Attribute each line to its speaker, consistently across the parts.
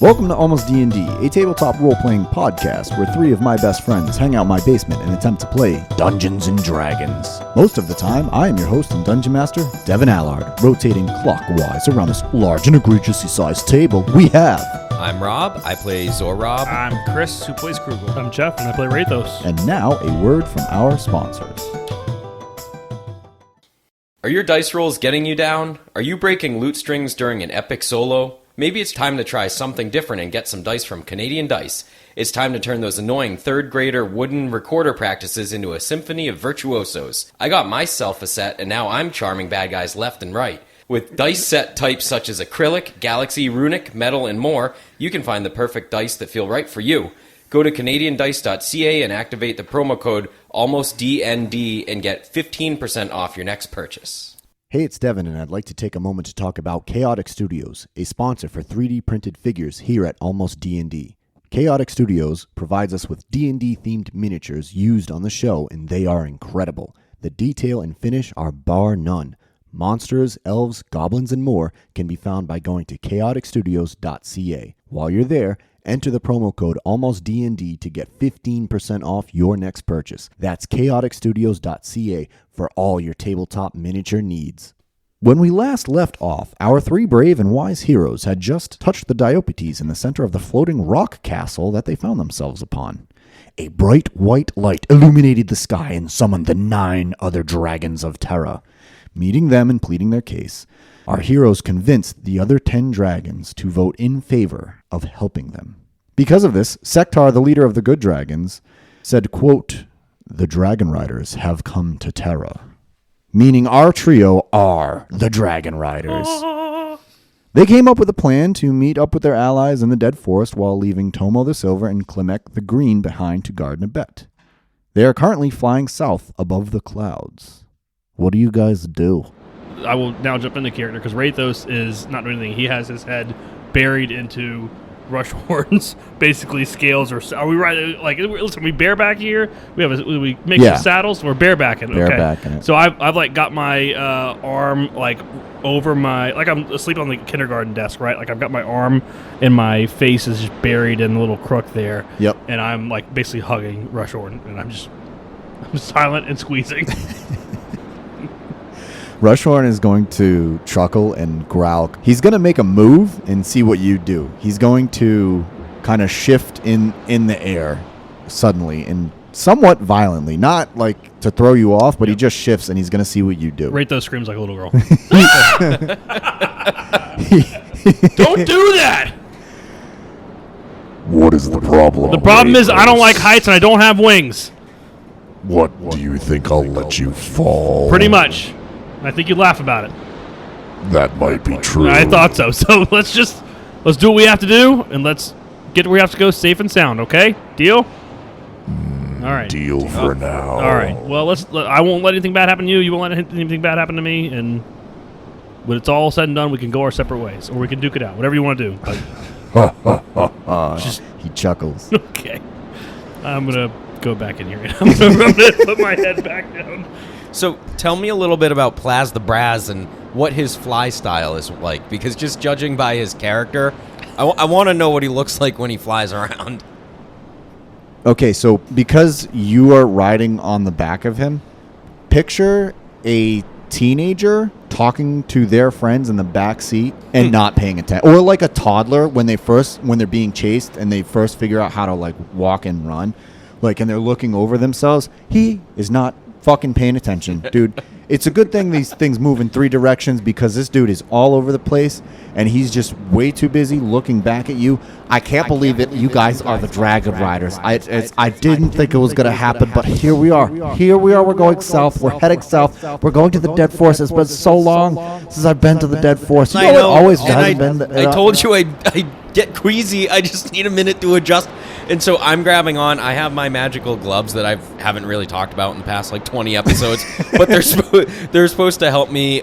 Speaker 1: Welcome to Almost D&D, a tabletop role-playing podcast where three of my best friends hang out in my basement and attempt to play Dungeons & Dragons. Most of the time, I am your host and Dungeon Master, Devin Allard. Rotating clockwise around this large and egregiously sized table, we have...
Speaker 2: I'm Rob, I play Zorob.
Speaker 3: I'm Chris, who plays Krugel.
Speaker 4: I'm Jeff, and I play Rathos.
Speaker 1: And now, a word from our sponsors.
Speaker 2: Are your dice rolls getting you down? Are you breaking loot strings during an epic solo? Maybe it's time to try something different and get some dice from Canadian Dice. It's time to turn those annoying third-grader wooden recorder practices into a symphony of virtuosos. I got myself a set, and now I'm charming bad guys left and right. With dice set types such as acrylic, galaxy, runic, metal, and more, you can find the perfect dice that feel right for you. Go to CanadianDice.ca and activate the promo code ALMOSTDND and get 15% off your next purchase.
Speaker 1: Hey, it's Devin, and I'd like to take a moment to talk about Chaotic Studios, a sponsor for 3D printed figures here at Almost D&D. Chaotic Studios provides us with D&D themed miniatures used on the show, and they are incredible. The detail and finish are bar none. Monsters, elves, goblins, and more can be found by going to chaoticstudios.ca. While you're there, enter the promo code ALMOSTDND to get 15% off your next purchase. That's chaoticstudios.ca for all your tabletop miniature needs. When we last left off, our three brave and wise heroes had just touched the Diopetes in the center of the floating rock castle that they found themselves upon. A bright white light illuminated the sky and summoned the 9 other dragons of Terra. Meeting them and pleading their case, our heroes convinced the other 10 dragons to vote in favor of helping them. Because of this, Sektar, the leader of the good dragons, said, quote, "The dragon riders have come to Terra," meaning our trio are the dragon riders. They came up with a plan to meet up with their allies in the Dead Forest while leaving Tomo the Silver and Klimek the Green behind to guard Nebet. They are currently flying south above the clouds. What do you guys do?
Speaker 4: I will now jump into character because Rathos is not doing anything. He has his head buried into Rushhorn's basically scales. Or are we right? Like, listen, we bareback here. We make some saddles. We're barebacking.
Speaker 1: Barebacking it.
Speaker 4: So I've like got my arm like over my, like I'm asleep on the kindergarten desk, right? Like I've got my arm and my face is just buried in the little crook there.
Speaker 1: Yep.
Speaker 4: And I'm like basically hugging Rushhorn, and I'm silent and squeezing.
Speaker 1: Rushhorn is going to chuckle and growl. He's going to make a move and see what you do. He's going to kind of shift in the air suddenly and somewhat violently. Not like to throw you off, but he just shifts and he's going to see what you do.
Speaker 4: Rathos screams like a little girl.
Speaker 3: Don't do that!
Speaker 5: What is the problem?
Speaker 4: The problem is I don't like heights and I don't have wings.
Speaker 5: What do you think I'll let you fall?
Speaker 4: Pretty much. I think you'd laugh about it.
Speaker 5: That might be true.
Speaker 4: I thought so. So let's do what we have to do, and let's get where we have to go safe and sound, okay? Deal? All right.
Speaker 5: Deal for now.
Speaker 4: All right. Well, I won't let anything bad happen to you. You won't let anything bad happen to me, and when it's all said and done, we can go our separate ways, or we can duke it out. Whatever you want to do.
Speaker 1: He chuckles.
Speaker 4: Okay. I'm going to go back in here. I'm going to put my head back down.
Speaker 2: So tell me a little bit about Plaz the Braz and what his fly style is like, because just judging by his character, I want to know what he looks like when he flies around.
Speaker 1: Okay, so because you are riding on the back of him, picture a teenager talking to their friends in the back seat and not paying attention, or like a toddler when they're being chased and they first figure out how to like walk and run, like, and they're looking over themselves. He is not fucking paying attention, dude. It's a good thing these things move in 3 directions because this dude is all over the place and he's just way too busy looking back at you. I can't believe it. You guys are the Dragon Riders. I didn't think it was going to happen, but here we are. We're going south. We're heading south. We're going to the Dead Forest. It's been so long since I've been to the Dead Forest. You know, it always hasn't been.
Speaker 2: I told you I get queasy. I just need a minute to adjust. And so I'm grabbing on. I have my magical gloves that I haven't really talked about in the past like 20 episodes, but they're supposed to help me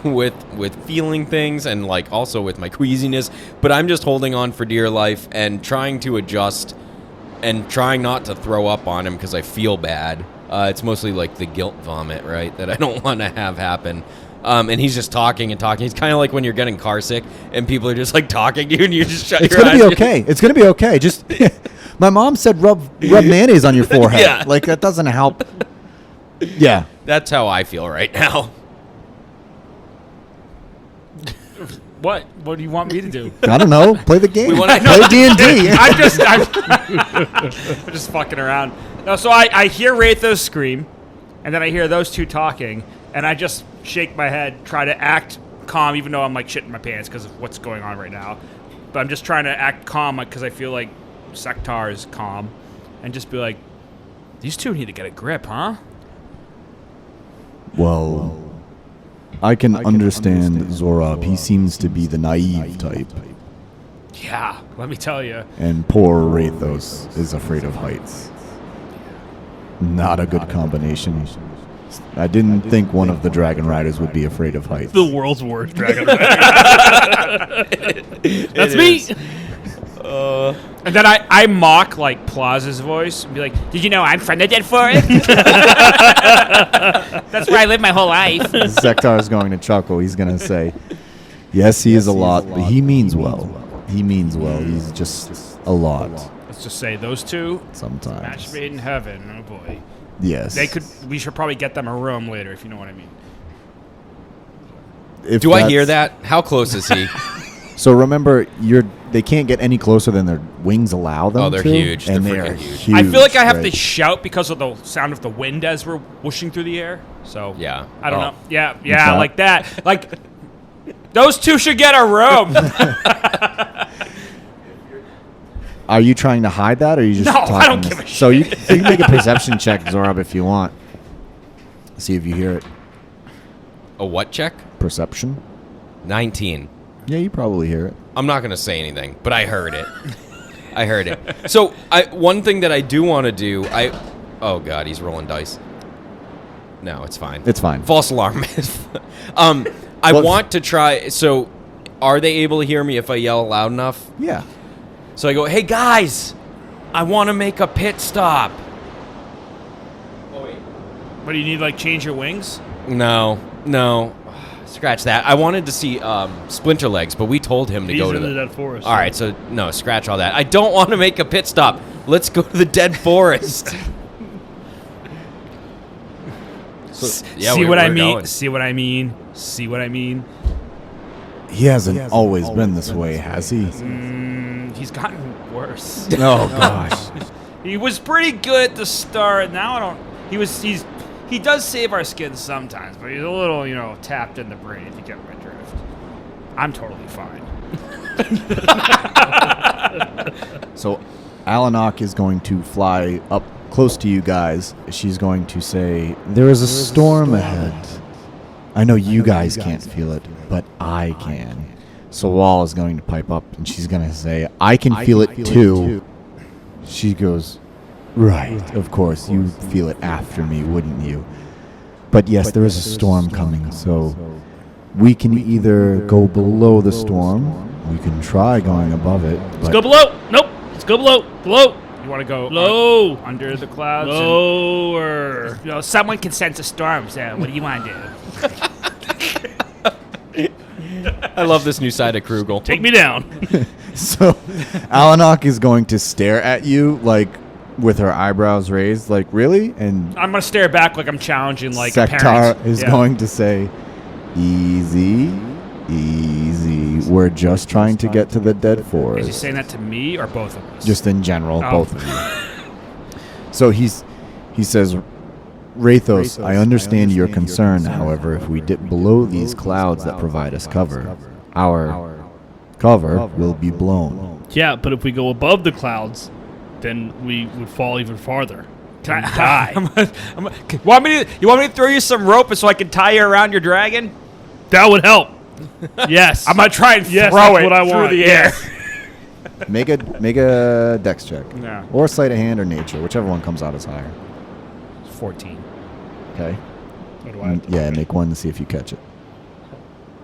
Speaker 2: with feeling things and like also with my queasiness. But I'm just holding on for dear life and trying to adjust and trying not to throw up on him because I feel bad. It's mostly like the guilt vomit, right, that I don't want to have happen. And he's just talking and talking. He's kind of like when you're getting car sick and people are just like talking to you and you just shut
Speaker 1: It's
Speaker 2: your
Speaker 1: gonna
Speaker 2: eyes.
Speaker 1: be okay. It's gonna be okay. Just my mom said rub mayonnaise on your forehead.
Speaker 2: Yeah.
Speaker 1: Like that doesn't help. Yeah.
Speaker 2: That's how I feel right now.
Speaker 3: What do you want me to do?
Speaker 1: I don't know. Play the game.
Speaker 2: We wanna-
Speaker 1: Play D&D.
Speaker 3: I'm just fucking around. No, so I hear Rathos scream, and then I hear those two talking, and I just shake my head, try to act calm, even though I'm like shitting my pants because of what's going on right now. But I'm just trying to act calm because I feel like Sektar is calm, and just be like, these two need to get a grip, huh?
Speaker 1: Well, I can understand Zorab. He seems to be the naive type.
Speaker 3: Yeah, let me tell you.
Speaker 1: And poor Rathos is afraid of heights. Not a good combination. I didn't think one of the Dragon Riders would be afraid of heights.
Speaker 4: The world's worst dragon. That's me.
Speaker 3: And then I mock like Plaza's voice and be like, "Did you know I'm from the Dead Forest? That's where I lived my whole life."
Speaker 1: Sektar is going to chuckle. He's going to say, yes, he is a lot, but he means well. He means well. He's just a lot
Speaker 3: Let's just say those two, match
Speaker 1: sometimes.
Speaker 3: made in heaven. Oh boy,
Speaker 1: Yes.
Speaker 3: they could. We should probably get them a room later, if you know what I mean.
Speaker 1: If
Speaker 2: Do I
Speaker 1: that's-
Speaker 2: hear that? How close is he?
Speaker 1: So remember, they can't get any closer than their wings allow them
Speaker 2: Oh, they're
Speaker 1: to,
Speaker 2: huge.
Speaker 1: and
Speaker 2: They're
Speaker 1: they are
Speaker 2: freaking
Speaker 1: huge.
Speaker 3: I feel like I have
Speaker 1: right?
Speaker 3: to shout because of the sound of the wind as we're whooshing through the air. So
Speaker 2: Yeah.
Speaker 3: I don't
Speaker 2: Oh.
Speaker 3: know. Yeah,
Speaker 1: that?
Speaker 3: like that. Like those two should get a room.
Speaker 1: Are you trying to hide that, or are you just
Speaker 3: No,
Speaker 1: talking?
Speaker 3: I don't give a
Speaker 1: So you can make a perception check, Zorab, if you want. See if you hear it.
Speaker 2: A what check?
Speaker 1: Perception?
Speaker 2: 19.
Speaker 1: Yeah, you probably hear it.
Speaker 2: I'm not going to say anything, but I heard it. I heard it. So, one thing that I do want to do, oh god, he's rolling dice. No, it's fine.
Speaker 1: It's fine.
Speaker 2: False alarm. I
Speaker 1: Well,
Speaker 2: want to try. So, are they able to hear me if I yell loud enough?
Speaker 1: Yeah.
Speaker 2: So I go, "Hey guys, I want to make a pit stop."
Speaker 3: What do you need? Like change your wings?
Speaker 2: No. Scratch that. I wanted to see Splinter Legs, but we told him to
Speaker 4: He's
Speaker 2: go to
Speaker 4: in
Speaker 2: the
Speaker 4: the Dead Forest.
Speaker 2: All right, so no, scratch all that. I don't want to make a pit stop. Let's go to the Dead Forest.
Speaker 3: See what I mean? See what I mean? See what I mean?
Speaker 1: He hasn't always been this way, has he?
Speaker 3: He's gotten worse.
Speaker 1: Oh, gosh.
Speaker 3: He was pretty good at the start. Now I don't. He does save our skins sometimes, but he's a little, tapped in the brain. If you get my drift. I'm totally fine.
Speaker 1: So Alanok is going to fly up close to you guys. She's going to say, there is a storm ahead. I know you guys can't feel it, but I can. So Wall is going to pipe up, and she's going to say, I can feel it too. She goes, right, of course, you feel it after me, wouldn't you? But yes, there is a storm coming, so we can either go below the storm, we can try going above it.
Speaker 4: Let's go below. Nope. Let's go below. Below.
Speaker 3: You want to go
Speaker 4: Low.
Speaker 3: under the clouds?
Speaker 4: Lower.
Speaker 3: Someone can sense a storm. So what do you want to do?
Speaker 2: I love this new side of Krugel.
Speaker 4: Take me down.
Speaker 1: So Alanok is going to stare at you, like, with her eyebrows raised, like, really? And
Speaker 3: I'm gonna stare back like I'm challenging like a
Speaker 1: Sektar
Speaker 3: parent.
Speaker 1: is
Speaker 3: Yeah.
Speaker 1: going to say, easy, easy. We're just trying to get to the Dead
Speaker 3: Is he
Speaker 1: Forest.
Speaker 3: saying that to me or both of us?
Speaker 1: Just in general,
Speaker 3: Oh.
Speaker 1: both of you. So he says, Rathos, I understand your concern. However, if we dip below these clouds that provide us cover, our cover will be blown.
Speaker 4: Yeah, but if we go above the clouds, then we would fall even farther.
Speaker 3: Can
Speaker 4: And
Speaker 3: I
Speaker 4: die.
Speaker 3: you want me to throw you some rope so I can tie you around your dragon?
Speaker 4: That would help. Yes.
Speaker 3: I'm gonna try and
Speaker 4: Yes,
Speaker 3: throw
Speaker 4: that's
Speaker 3: it
Speaker 4: what I
Speaker 3: through
Speaker 4: want.
Speaker 3: the air.
Speaker 1: Make a dex check.
Speaker 3: Yeah.
Speaker 1: Or sleight of hand or nature, whichever one comes out as higher.
Speaker 3: 14.
Speaker 1: Okay?
Speaker 4: What do I have to
Speaker 1: Yeah, make one to see if you catch it.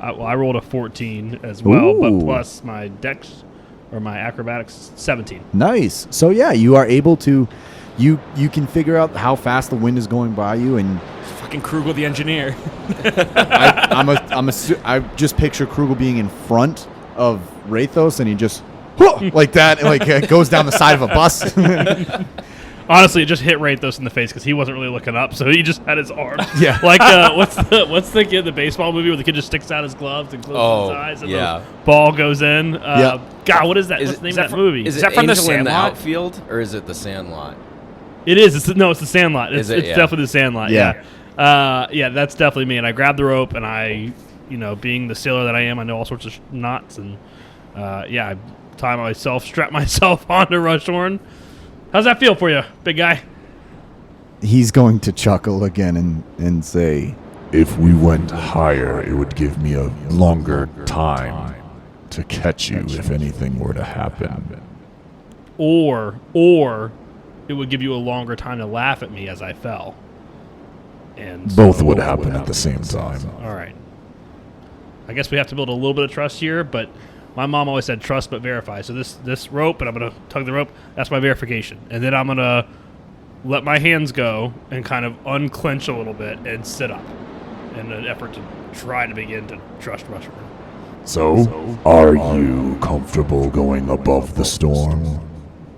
Speaker 4: I rolled a 14 as well, but
Speaker 1: Ooh.
Speaker 4: plus my dex or my acrobatics 17.
Speaker 1: Nice. So yeah, you are able to, you can figure out how fast the wind is going by you, and
Speaker 3: fucking Krugel the engineer.
Speaker 1: I just picture Krugel being in front of Rathos, and he just like that, and like goes down the side of a bus.
Speaker 4: Honestly, it just hit Rathos in the face because he wasn't really looking up, so he just had his arm.
Speaker 1: Yeah.
Speaker 4: Like what's the kid, the baseball movie where the kid just sticks out his gloves and closes his eyes and the ball goes in? God, what is that? What's the name of that movie?
Speaker 2: Is
Speaker 3: that
Speaker 2: it
Speaker 3: from the
Speaker 2: Angel in the
Speaker 3: Sandlot?
Speaker 2: Outfield, or is it the Sandlot?
Speaker 4: It is. It's the Sandlot. It's
Speaker 2: Is it? Yeah.
Speaker 4: definitely the Sandlot.
Speaker 1: Yeah.
Speaker 4: Yeah, that's definitely me. And I grabbed the rope, and I, being the sailor that I am, I know all sorts of knots, and I strap myself onto Rushhorn. How's that feel for you, big guy?
Speaker 1: He's going to chuckle again and say,
Speaker 5: If we went higher, it would give me a longer time to catch you if anything were to happen.
Speaker 4: Or it would give you a longer time to laugh at me as I fell. And
Speaker 5: Both would happen at the same time.
Speaker 4: All right. I guess we have to build a little bit of trust here, but my mom always said trust but verify. So this rope, and I'm going to tug the rope, that's my verification. And then I'm going to let my hands go and kind of unclench a little bit and sit up in an effort to try to begin to trust Rushhorn.
Speaker 5: So, are you comfortable going above the storm?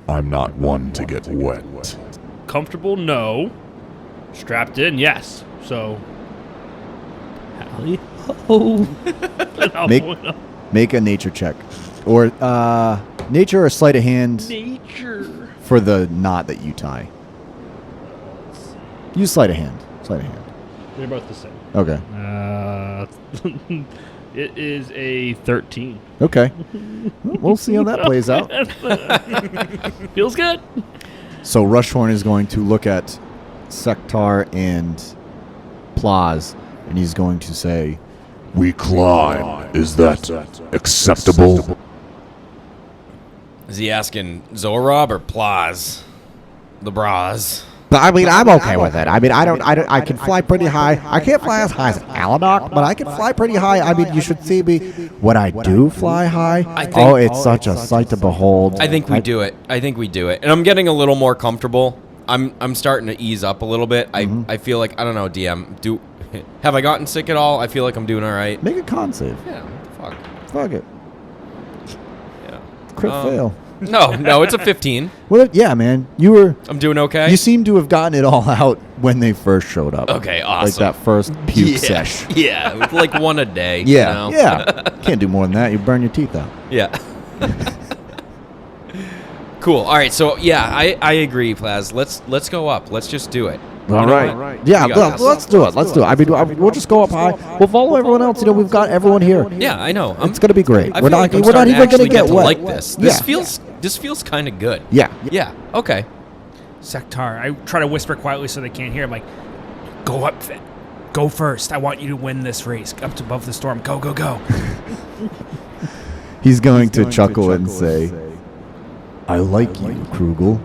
Speaker 5: I'm not one to get wet.
Speaker 4: Comfortable? No. Strapped in? Yes. So, hally-ho.
Speaker 1: make a nature check, or nature or sleight of hand
Speaker 4: Nature.
Speaker 1: for the knot that you tie. Use sleight of hand. Sleight of hand.
Speaker 4: They're both the same.
Speaker 1: Okay.
Speaker 4: It is a 13.
Speaker 1: Okay. We'll see how that plays out.
Speaker 4: Feels good.
Speaker 1: So Rushhorn is going to look at Sektar and Plaz, and he's going to say,
Speaker 5: We climb. Is that acceptable?
Speaker 2: Is he asking Zorob or Plaz? The bras.
Speaker 6: But I mean, I'm okay with it. I mean, I can fly pretty high. I can't fly as high as Alanok, but I can fly pretty high. I mean, you should see me when I do fly high. It's such a sight to behold.
Speaker 2: I think we do it. And I'm getting a little more comfortable. I'm starting to ease up a little bit. I feel like, I don't know, DM, have I gotten sick at all? I feel like I'm doing all right.
Speaker 1: make a con save.
Speaker 2: Yeah, fuck.
Speaker 1: Fuck it.
Speaker 2: Yeah.
Speaker 1: Crit fail.
Speaker 2: No, it's a 15.
Speaker 1: Well, yeah, man.
Speaker 2: I'm doing okay.
Speaker 1: You seem to have gotten it all out when they first showed up.
Speaker 2: Okay, awesome.
Speaker 1: Like that first puke sesh.
Speaker 2: Yeah, with like one a day.
Speaker 1: Yeah,
Speaker 2: you know?
Speaker 1: yeah. Can't do more than that. You burn your teeth out.
Speaker 2: Yeah. Cool. All right. So yeah, I agree, Plaz. Let's go up. Let's just do it.
Speaker 1: All right. Yeah,
Speaker 2: We got this.
Speaker 1: let's do it. Let's do it. I mean, we'll just go up high. We'll follow everyone else. We've got everyone here.
Speaker 2: Yeah, I know.
Speaker 1: It's going to be great.
Speaker 2: I
Speaker 1: We're
Speaker 2: feel
Speaker 1: not
Speaker 2: like I'm
Speaker 1: even
Speaker 2: starting
Speaker 1: going to
Speaker 2: actually
Speaker 1: get wet.
Speaker 2: like this. This feels kind of good.
Speaker 1: Yeah.
Speaker 2: Yeah. Okay.
Speaker 3: Sektar, I try to whisper quietly so they can't hear. I'm like, go up, go first. I want you to win this race. Up to above the storm. Go, go, go.
Speaker 1: He's going to chuckle and say, I like you, Krugel.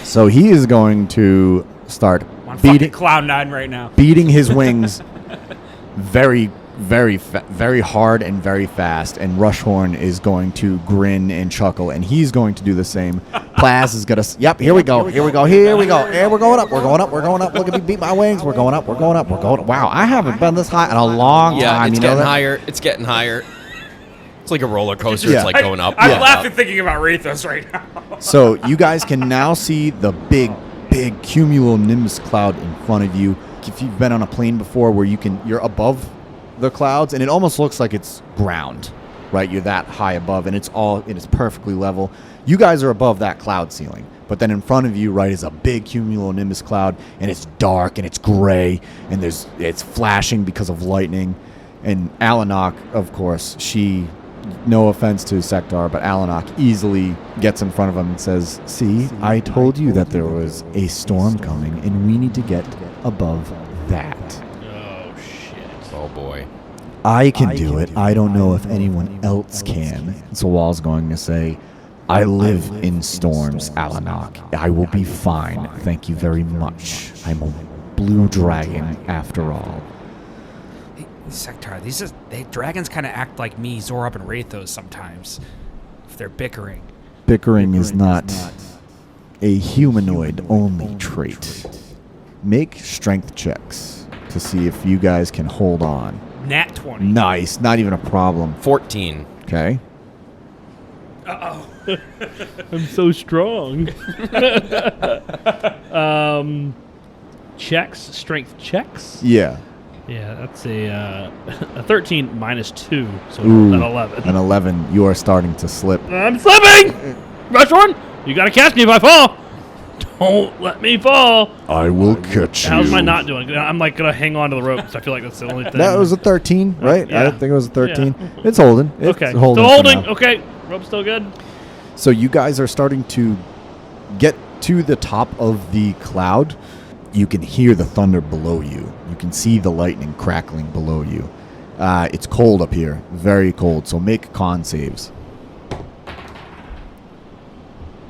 Speaker 1: So he is going to start
Speaker 3: I'm fucking Cloud 9 right now.
Speaker 1: beating his wings very, very hard and very fast. And Rushhorn is going to grin and chuckle, and he's going to do the same. Plaz is going to, yep, here we go. And we're going up. Look at me beat my wings. We're going up. Wow, I haven't been this high in a long
Speaker 2: Yeah,
Speaker 1: time.
Speaker 2: it's
Speaker 1: you know
Speaker 2: getting
Speaker 1: that?
Speaker 2: higher. It's getting higher. It's like a roller coaster.
Speaker 1: Yeah.
Speaker 2: It's like going up.
Speaker 3: I'm
Speaker 2: Yeah.
Speaker 3: laughing thinking about Rathos right now.
Speaker 1: So you guys can now see the big cumulonimbus cloud in front of you. If you've been on a plane before where you're above the clouds and it almost looks like it's ground, right? You're that high above and it's perfectly level. You guys are above that cloud ceiling. But then in front of you, right, is a big cumulonimbus cloud, and it's dark and it's gray and it's flashing because of lightning. And Alanok, of course, no offense to Sektar, but Alanok easily gets in front of him and says, see, I told you that there was a storm coming, and we need to get above that.
Speaker 4: Oh, shit.
Speaker 2: Oh boy.
Speaker 1: I can do it. I don't know if anyone else can. So Wall's going to say, I live in storms, Alanok. I will be fine. Thank you very much. I'm a blue dragon after all.
Speaker 3: Sektar, dragons kind of act like me, Zorob, and Rathos sometimes. If they're bickering.
Speaker 1: Bickering is not a humanoid-only trait. make strength checks to see if you guys can hold on.
Speaker 3: Nat 20.
Speaker 1: Nice. Not even a problem.
Speaker 2: 14.
Speaker 1: Okay.
Speaker 4: I'm so strong. Strength checks.
Speaker 1: Yeah.
Speaker 4: Yeah, that's a 13 minus 2, so
Speaker 1: Ooh,
Speaker 4: an 11.
Speaker 1: An 11. You are starting to slip.
Speaker 4: I'm slipping! Rushhorn, you gotta catch me if I fall. Don't let me fall.
Speaker 5: I will catch you.
Speaker 4: How's my not doing? I'm like gonna hang on to the rope, so I feel like that's the only thing.
Speaker 1: That was a 13, right?
Speaker 4: Yeah.
Speaker 1: I think it was a 13.
Speaker 4: Yeah.
Speaker 1: It's holding. It's
Speaker 4: okay.
Speaker 1: holding
Speaker 4: Still
Speaker 1: for
Speaker 4: holding.
Speaker 1: now.
Speaker 4: Okay. Rope's still good.
Speaker 1: So you guys are starting to get to the top of the cloud. You can hear the thunder below you. You can see the lightning crackling below you. It's cold up here, very cold. So make con saves.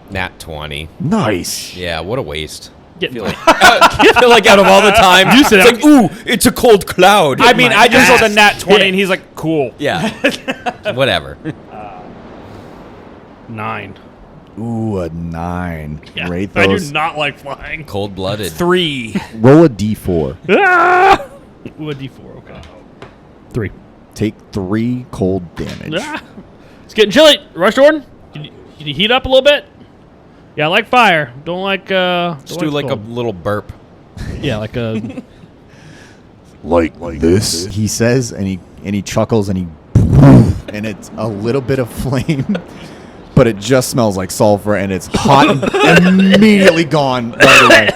Speaker 2: Nat 20.
Speaker 1: Nice.
Speaker 2: Yeah, what a waste.
Speaker 4: Get
Speaker 2: I feel like out of all the time,
Speaker 4: You said
Speaker 2: it's like, ooh, it's a cold cloud.
Speaker 3: I mean, I just rolled a nat 20,
Speaker 4: hit.
Speaker 3: and he's like, cool.
Speaker 2: Yeah. Whatever.
Speaker 4: 9.
Speaker 1: Ooh, a 9.
Speaker 4: Yeah.
Speaker 1: Great.
Speaker 4: I do not like flying.
Speaker 2: Cold-blooded.
Speaker 3: 3.
Speaker 1: Roll a d4.
Speaker 4: Ah! Ooh, a D4. Okay. 3.
Speaker 1: Take 3 cold damage.
Speaker 4: Ah! It's getting chilly. Rushhorn, can you heat up a little bit? Yeah, I like fire. Don't like.
Speaker 2: Just do like a
Speaker 4: cold.
Speaker 2: little burp.
Speaker 4: Yeah, like a.
Speaker 5: Like this?
Speaker 1: He says, and he chuckles, and and it's a little bit of flame, but it just smells like sulfur, and it's hot and immediately gone right away.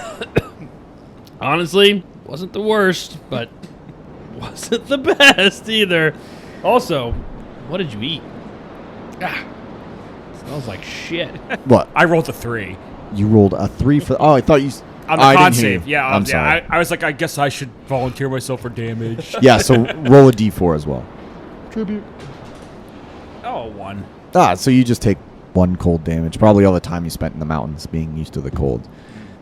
Speaker 4: Honestly, wasn't the worst, but wasn't the best either. Also, what did you eat? Smells like shit.
Speaker 1: What?
Speaker 3: I rolled a 3.
Speaker 1: You rolled a 3 for... Oh, I thought you...
Speaker 3: On the
Speaker 1: I
Speaker 3: con
Speaker 1: didn't hear you.
Speaker 3: save. Yeah,
Speaker 1: I'm sorry.
Speaker 3: I was like, I guess I should volunteer myself for damage.
Speaker 1: Yeah, so roll a d4 as well.
Speaker 3: Oh, 1.
Speaker 1: So you just take 1 cold damage. Probably all the time you spent in the mountains being used to the cold.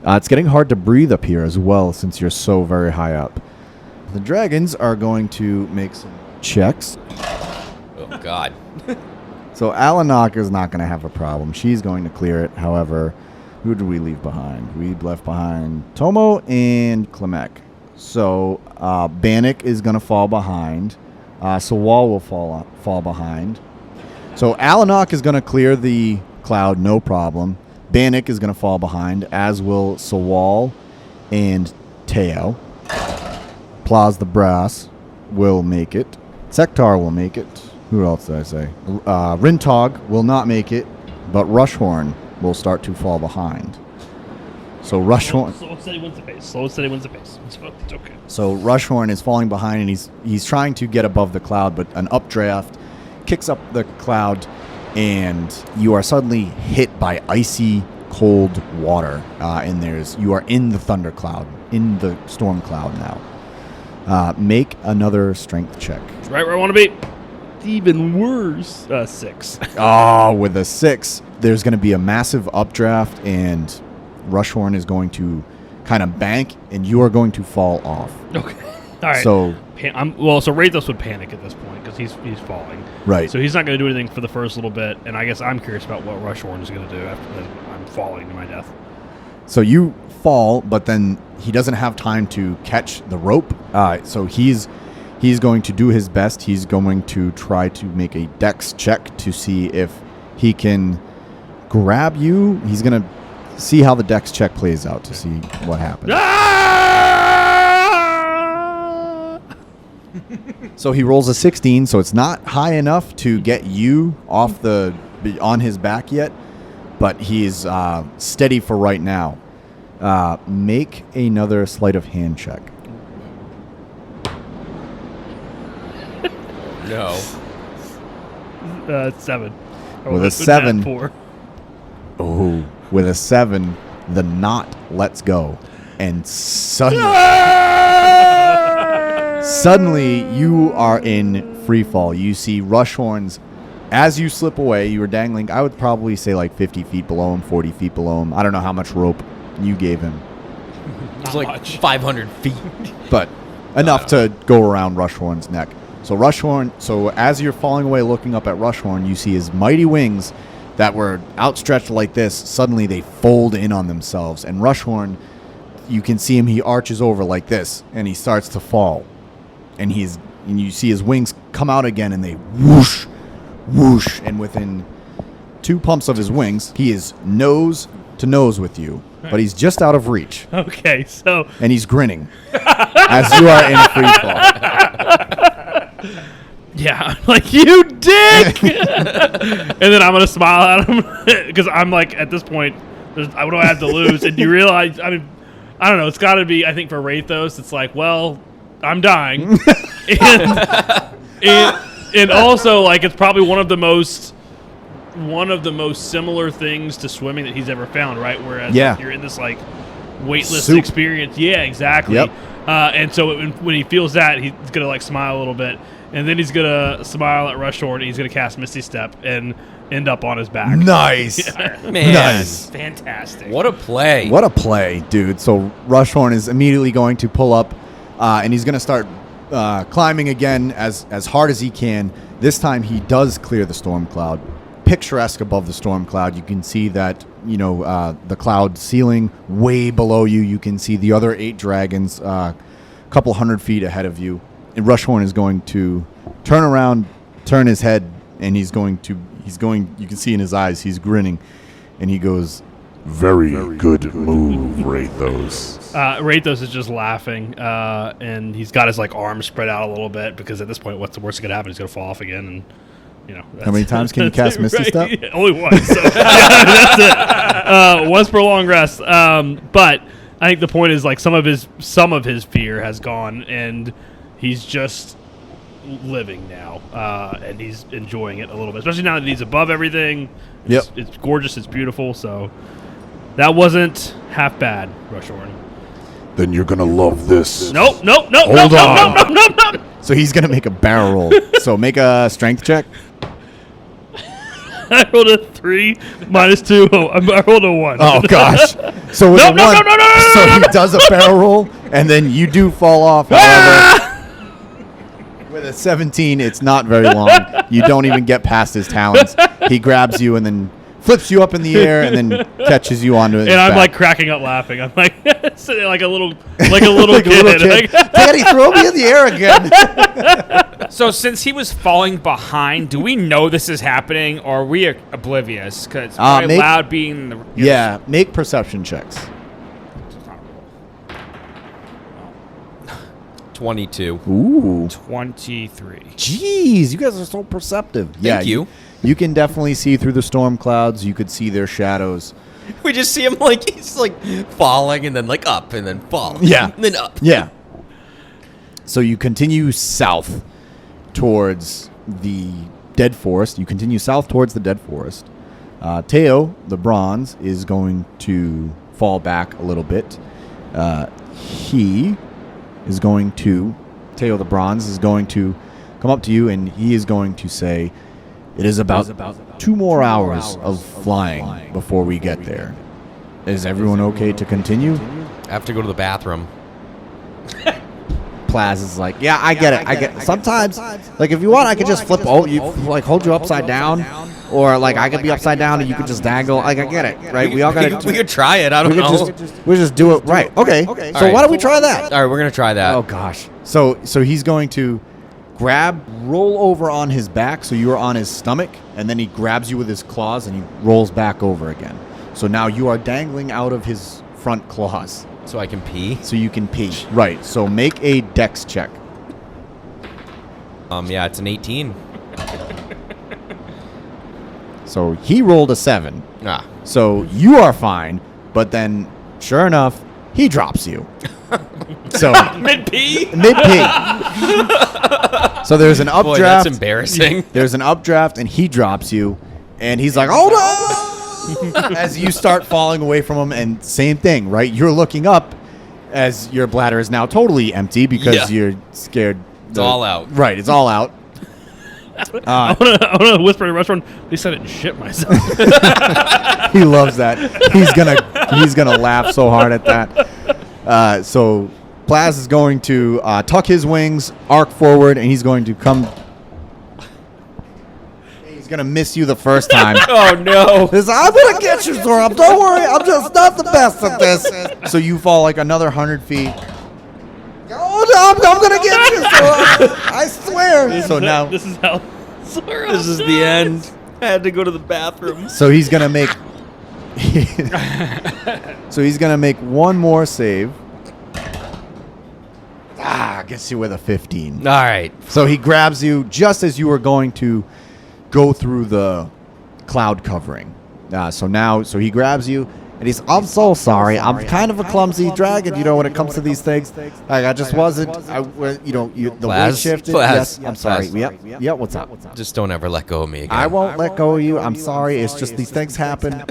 Speaker 1: It's getting hard to breathe up here as well since you're so very high up. The dragons are going to make some checks.
Speaker 2: Oh, God.
Speaker 1: So Alanok is not going to have a problem. She's going to clear it. However, who did we leave behind? We left behind Tomo and Klimek. So Bannock is going to fall behind. Sawal will fall behind. So Alanok is going to clear the cloud, no problem. Bannock is going to fall behind, as will Sawal and Teo. Plaz the Brass will make it. Sektar will make it. Who else did I say? Rintog will not make it, but Rushhorn will start to fall behind. So Rushhorn.
Speaker 4: Slow and steady wins the pace. Slow and steady wins the pace. It's okay.
Speaker 1: So Rushhorn is falling behind, and he's trying to get above the cloud, but an updraft kicks up the cloud, and you are suddenly hit by icy cold water. And you are in the thunder cloud, in the storm cloud now. Make another strength check.
Speaker 4: It's right where I want to be. Even worse. 6.
Speaker 1: Oh, with a 6, there's going to be a massive updraft, and Rushhorn is going to kind of bank, and you are going to fall off.
Speaker 4: Okay. All right.
Speaker 1: So,
Speaker 4: so Rathos would panic at this point because he's falling.
Speaker 1: right.
Speaker 4: So he's not going to do anything for the first little bit, and I guess I'm curious about what Rushhorn is going to do after I'm falling to my death.
Speaker 1: So you fall, but then he doesn't have time to catch the rope. So he's going to do his best. He's going to try to make a dex check to see if he can grab you. He's going to see how the dex check plays out to see what happens. So he rolls a 16, so it's not high enough to get you on his back yet, but he's steady for right now. Make another sleight of hand check.
Speaker 2: No.
Speaker 4: 7.
Speaker 1: With a 7.
Speaker 4: 4.
Speaker 1: Oh, with a 7, the knot lets go, and suddenly you are in free fall. You see Rushhorns as you slip away. You were dangling, I would probably say like 50 feet below him, 40 feet below him. I don't know how much rope you gave him,
Speaker 2: It's like 500 feet.
Speaker 1: but enough to go around Rushhorn's neck. So as you're falling away looking up at Rushhorn, you see his mighty wings that were outstretched like this. Suddenly they fold in on themselves, and Rushhorn you can see him. He arches over like this, and he starts to fall, and you see his wings come out again, and they whoosh, whoosh, and within 2 pumps of his wings, he is nose to nose with you, but he's just out of reach,
Speaker 4: Okay, so
Speaker 1: and he's grinning as you are in free fall.
Speaker 4: yeah, I'm like, you dick! And then I'm gonna smile at him because I'm like, at this point, what do I have to lose? And you realize, I mean, I don't know. It's got to be. I think for Rathos, it's like, well, I'm dying, and also like it's probably one of the most similar things to swimming that he's ever found, right? Whereas like, you're in this like weightless
Speaker 1: Soup.
Speaker 4: experience. Yeah, exactly.
Speaker 1: Yep.
Speaker 4: And so when he feels that, he's gonna like smile a little bit, and then he's gonna smile at Rushhorn, and he's gonna cast Misty Step and end up on his back.
Speaker 1: Nice.
Speaker 2: Man,
Speaker 1: Nice.
Speaker 3: Fantastic.
Speaker 2: what a play!
Speaker 1: What a play, dude. So Rushhorn is immediately going to pull up, and he's going to start climbing again as hard as he can. This time he does clear the storm cloud. Picturesque above the storm cloud. You can see that, the cloud ceiling way below you. You can see the other 8 dragons a couple 100 feet ahead of you. And Rushhorn is going to turn around, turn his head, and you can see in his eyes, he's grinning, and he goes,
Speaker 5: Very good move, Rathos.
Speaker 4: Rathos is just laughing, and he's got his like arms spread out a little bit because at this point, what's the worst that could happen? He's gonna fall off again, and
Speaker 1: how many times can you cast Misty Step?
Speaker 4: Only once. So, that's it. Once per long rest. But I think the point is like some of his fear has gone, and he's just living now, and he's enjoying it a little bit, especially now that he's above everything. It's gorgeous. It's beautiful. So that wasn't half bad, Rushhorn.
Speaker 5: Then you're gonna love this.
Speaker 4: Nope.
Speaker 5: Hold on.
Speaker 1: So he's going to make a barrel roll. So make a strength check.
Speaker 4: I rolled a 3 minus 2. I rolled a 1.
Speaker 1: Oh, gosh. So with
Speaker 4: No.
Speaker 1: So he does a barrel roll, and then you do fall off. However, with a 17, it's not very long. You don't even get past his talons. He grabs you and then flips you up in the air and then catches you onto his
Speaker 4: And I'm
Speaker 1: back.
Speaker 4: like cracking up laughing. I'm like sitting like a little kid. Like,
Speaker 1: Daddy, throw me in the air again.
Speaker 3: So since he was falling behind, do we know this is happening, or are we oblivious? Because it's probably loud being the...
Speaker 1: Yeah, make perception checks.
Speaker 2: 22.
Speaker 1: Ooh.
Speaker 3: 23.
Speaker 1: Jeez, you guys are so perceptive.
Speaker 2: Thank you.
Speaker 1: You can definitely see through the storm clouds. You could see their shadows.
Speaker 2: We just see him like he's like falling and then like up and then falling.
Speaker 1: Yeah.
Speaker 2: And then up.
Speaker 1: Yeah. So you continue south towards the Dead Forest. You continue south towards the Dead Forest. Teo, the bronze, is going to fall back a little bit. Teo the bronze is going to come up to you, and he is going to say, it is about 2 more hours of flying before we get there. Is everyone okay to continue?
Speaker 2: I have to go to the bathroom.
Speaker 6: Plaz is like, yeah, I get it. Sometimes, like, if you want, I could just flip over you, like, hold you upside down, or like I could be upside down and you could just dangle. Like, I get it, right? We all got
Speaker 2: We could try it. I don't know.
Speaker 6: we just do it right. Okay. So
Speaker 2: right.
Speaker 6: why don't we try that?
Speaker 2: All right, we're gonna try that.
Speaker 1: Oh gosh. So he's going to roll over on his back, so you are on his stomach, and then he grabs you with his claws and he rolls back over again. So now you are dangling out of his front claws.
Speaker 2: So I can pee.
Speaker 1: So you can pee. Right. So make a dex check.
Speaker 2: Yeah, it's an 18.
Speaker 1: So he rolled a 7.
Speaker 2: Ah.
Speaker 1: So you are fine, but then sure enough, he drops you. So
Speaker 3: Mid-pee?
Speaker 1: mid-pee. So there's an updraft.
Speaker 2: Boy, that's embarrassing.
Speaker 1: There's an updraft, and he drops you, and he's like, "Hold on!" As you start falling away from him, and same thing, right? You're looking up as your bladder is now totally empty because you're scared.
Speaker 2: It's all out.
Speaker 1: Right, it's all out.
Speaker 4: I want to whisper to Rushhorn, at least I didn't shit myself.
Speaker 1: He loves that. He's gonna laugh so hard at that. So Plaz is going to tuck his wings, arc forward, and he's going to come.
Speaker 6: He's gonna miss you the first time.
Speaker 2: Oh no!
Speaker 6: I'm gonna get you, Zorab. Don't worry. I'm just not the best at this. So you fall like another 100 feet. Oh, I'm gonna get you, Zorab. I swear. So now
Speaker 4: this is how.
Speaker 2: This is the end. I had to go to the bathroom.
Speaker 6: So he's gonna make. So he's gonna make one more save. Gets you with a 15.
Speaker 2: All right.
Speaker 6: So he grabs you just as you were going to go through the cloud covering. So he grabs you, and he's, I'm so sorry. I'm kind of a clumsy dragon, when it comes to these things. Like, I just wasn't, the weight shifted. Yes, I'm sorry. Yep, what's up?
Speaker 2: Just don't ever let go of me again.
Speaker 6: I won't let go of you. I'm sorry. It's just these things happen.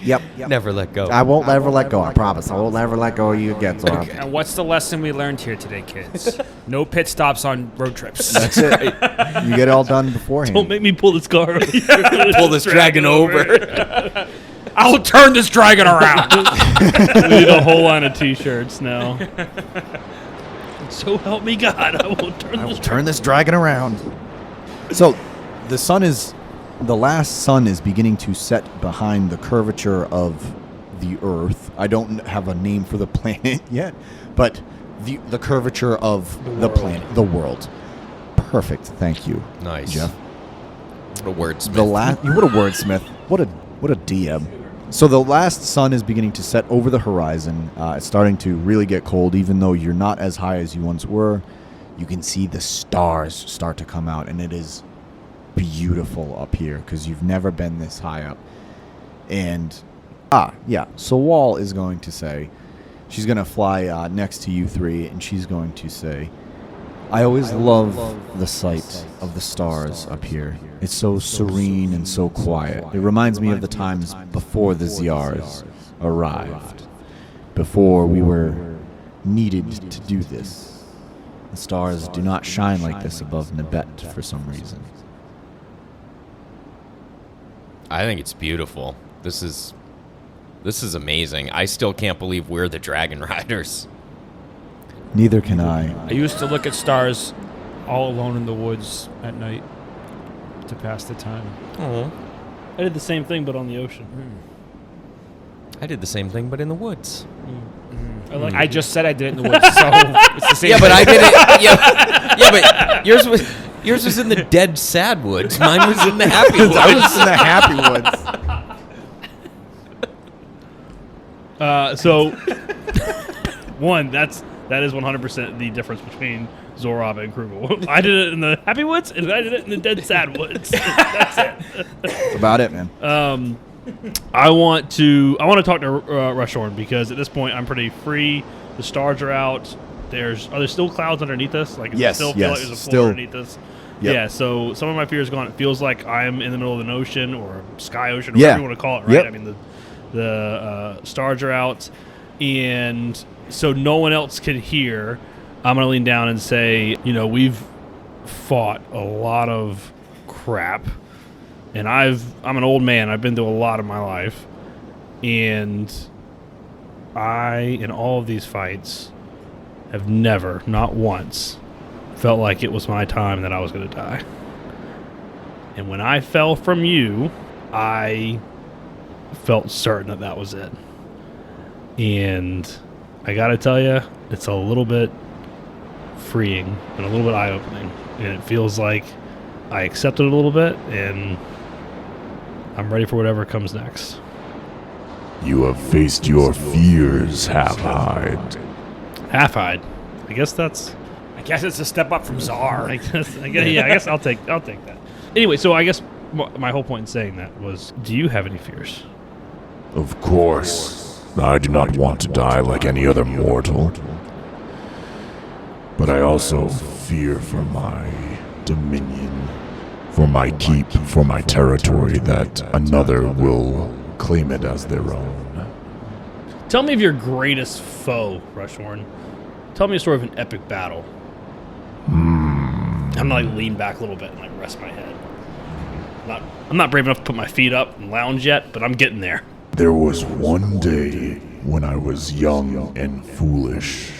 Speaker 6: Yep.
Speaker 2: Never let go.
Speaker 6: I won't ever let go. I promise. I won't ever let go of you again, Zora.
Speaker 2: Okay.
Speaker 3: And what's the lesson we learned here today, kids? No pit stops on road trips.
Speaker 6: That's it. You get it all done beforehand.
Speaker 4: Don't make me pull this car.
Speaker 2: Pull this dragon over.
Speaker 3: I'll turn this dragon around.
Speaker 4: We need a whole line of T-shirts now. So help me God, I will turn
Speaker 6: Turn this dragon around. So, the last sun is beginning to set behind the curvature of the Earth. I don't have a name for the planet yet, but the curvature of the planet, the world. Perfect. Thank you.
Speaker 2: Nice.
Speaker 6: Jeff.
Speaker 2: What a wordsmith.
Speaker 6: What a wordsmith. What a DM. So the last sun is beginning to set over the horizon. It's starting to really get cold, even though you're not as high as you once were. You can see the stars start to come out, and it is beautiful up here because you've never been this high up. And so Wall is going to say, she's going to fly next to you three, and she's going to say, I always love the sight of the stars up here. It's so serene and so quiet. It reminds me of the times before the Ziars arrived, before we were needed to do this. The stars do not shine like this above Nebet for some reason.
Speaker 2: I think it's beautiful. This is amazing. I still can't believe we're the Dragon Riders.
Speaker 6: Neither can I.
Speaker 3: I used to look at stars all alone in the woods at night to pass the time.
Speaker 2: Oh.
Speaker 4: I did the same thing, but on the ocean.
Speaker 2: I did the same thing, but in the woods.
Speaker 3: I just said I did it in the woods, so it's the same
Speaker 2: Yeah,
Speaker 3: thing.
Speaker 2: but I did it. Yeah, but yours was in the dead, sad woods. Mine was in the happy woods.
Speaker 6: I was in the happy woods.
Speaker 4: So, one, that is 100% the difference between Zorab and Krugel. I did it in the happy woods, and I did it in the dead, sad woods. That's it.
Speaker 6: That's about it, man.
Speaker 4: I want to talk to Rushhorn because at this point I'm pretty free. The stars are out. Are there still clouds underneath us? Like, does it still feel like there's a floor underneath us?
Speaker 6: Yep.
Speaker 4: Yeah. So some of my fear is gone. It feels like I'm in the middle of an ocean or a sky ocean, or whatever you want to call it. Right?
Speaker 6: Yep.
Speaker 4: I mean, the stars are out, and so no one else can hear. I'm gonna lean down and say, we've fought a lot of crap. And I'm an old man. I've been through a lot of my life. And in all of these fights, have never, not once, felt like it was my time that I was going to die. And when I fell from you, I felt certain that was it. And I got to tell you, it's a little bit freeing and a little bit eye-opening. And it feels like I accepted it a little bit, and I'm ready for whatever comes next.
Speaker 5: You have faced your fears, Half-Hide.
Speaker 4: Half-Hide. I guess
Speaker 3: it's a step up from Czar.
Speaker 4: I guess I'll take that. Anyway, so I guess my whole point in saying that was, do you have any fears?
Speaker 5: Of course. I do not want to die like any other mortal. But I also fear for my dominion, for my keep, for my territory, that another will claim it as their own.
Speaker 4: Tell me of your greatest foe, Rushhorn. Tell me a story of an epic battle. I'm gonna lean back a little bit and rest my head. I'm not brave enough to put my feet up and lounge yet, but I'm getting there.
Speaker 5: There was one day when I was young and foolish.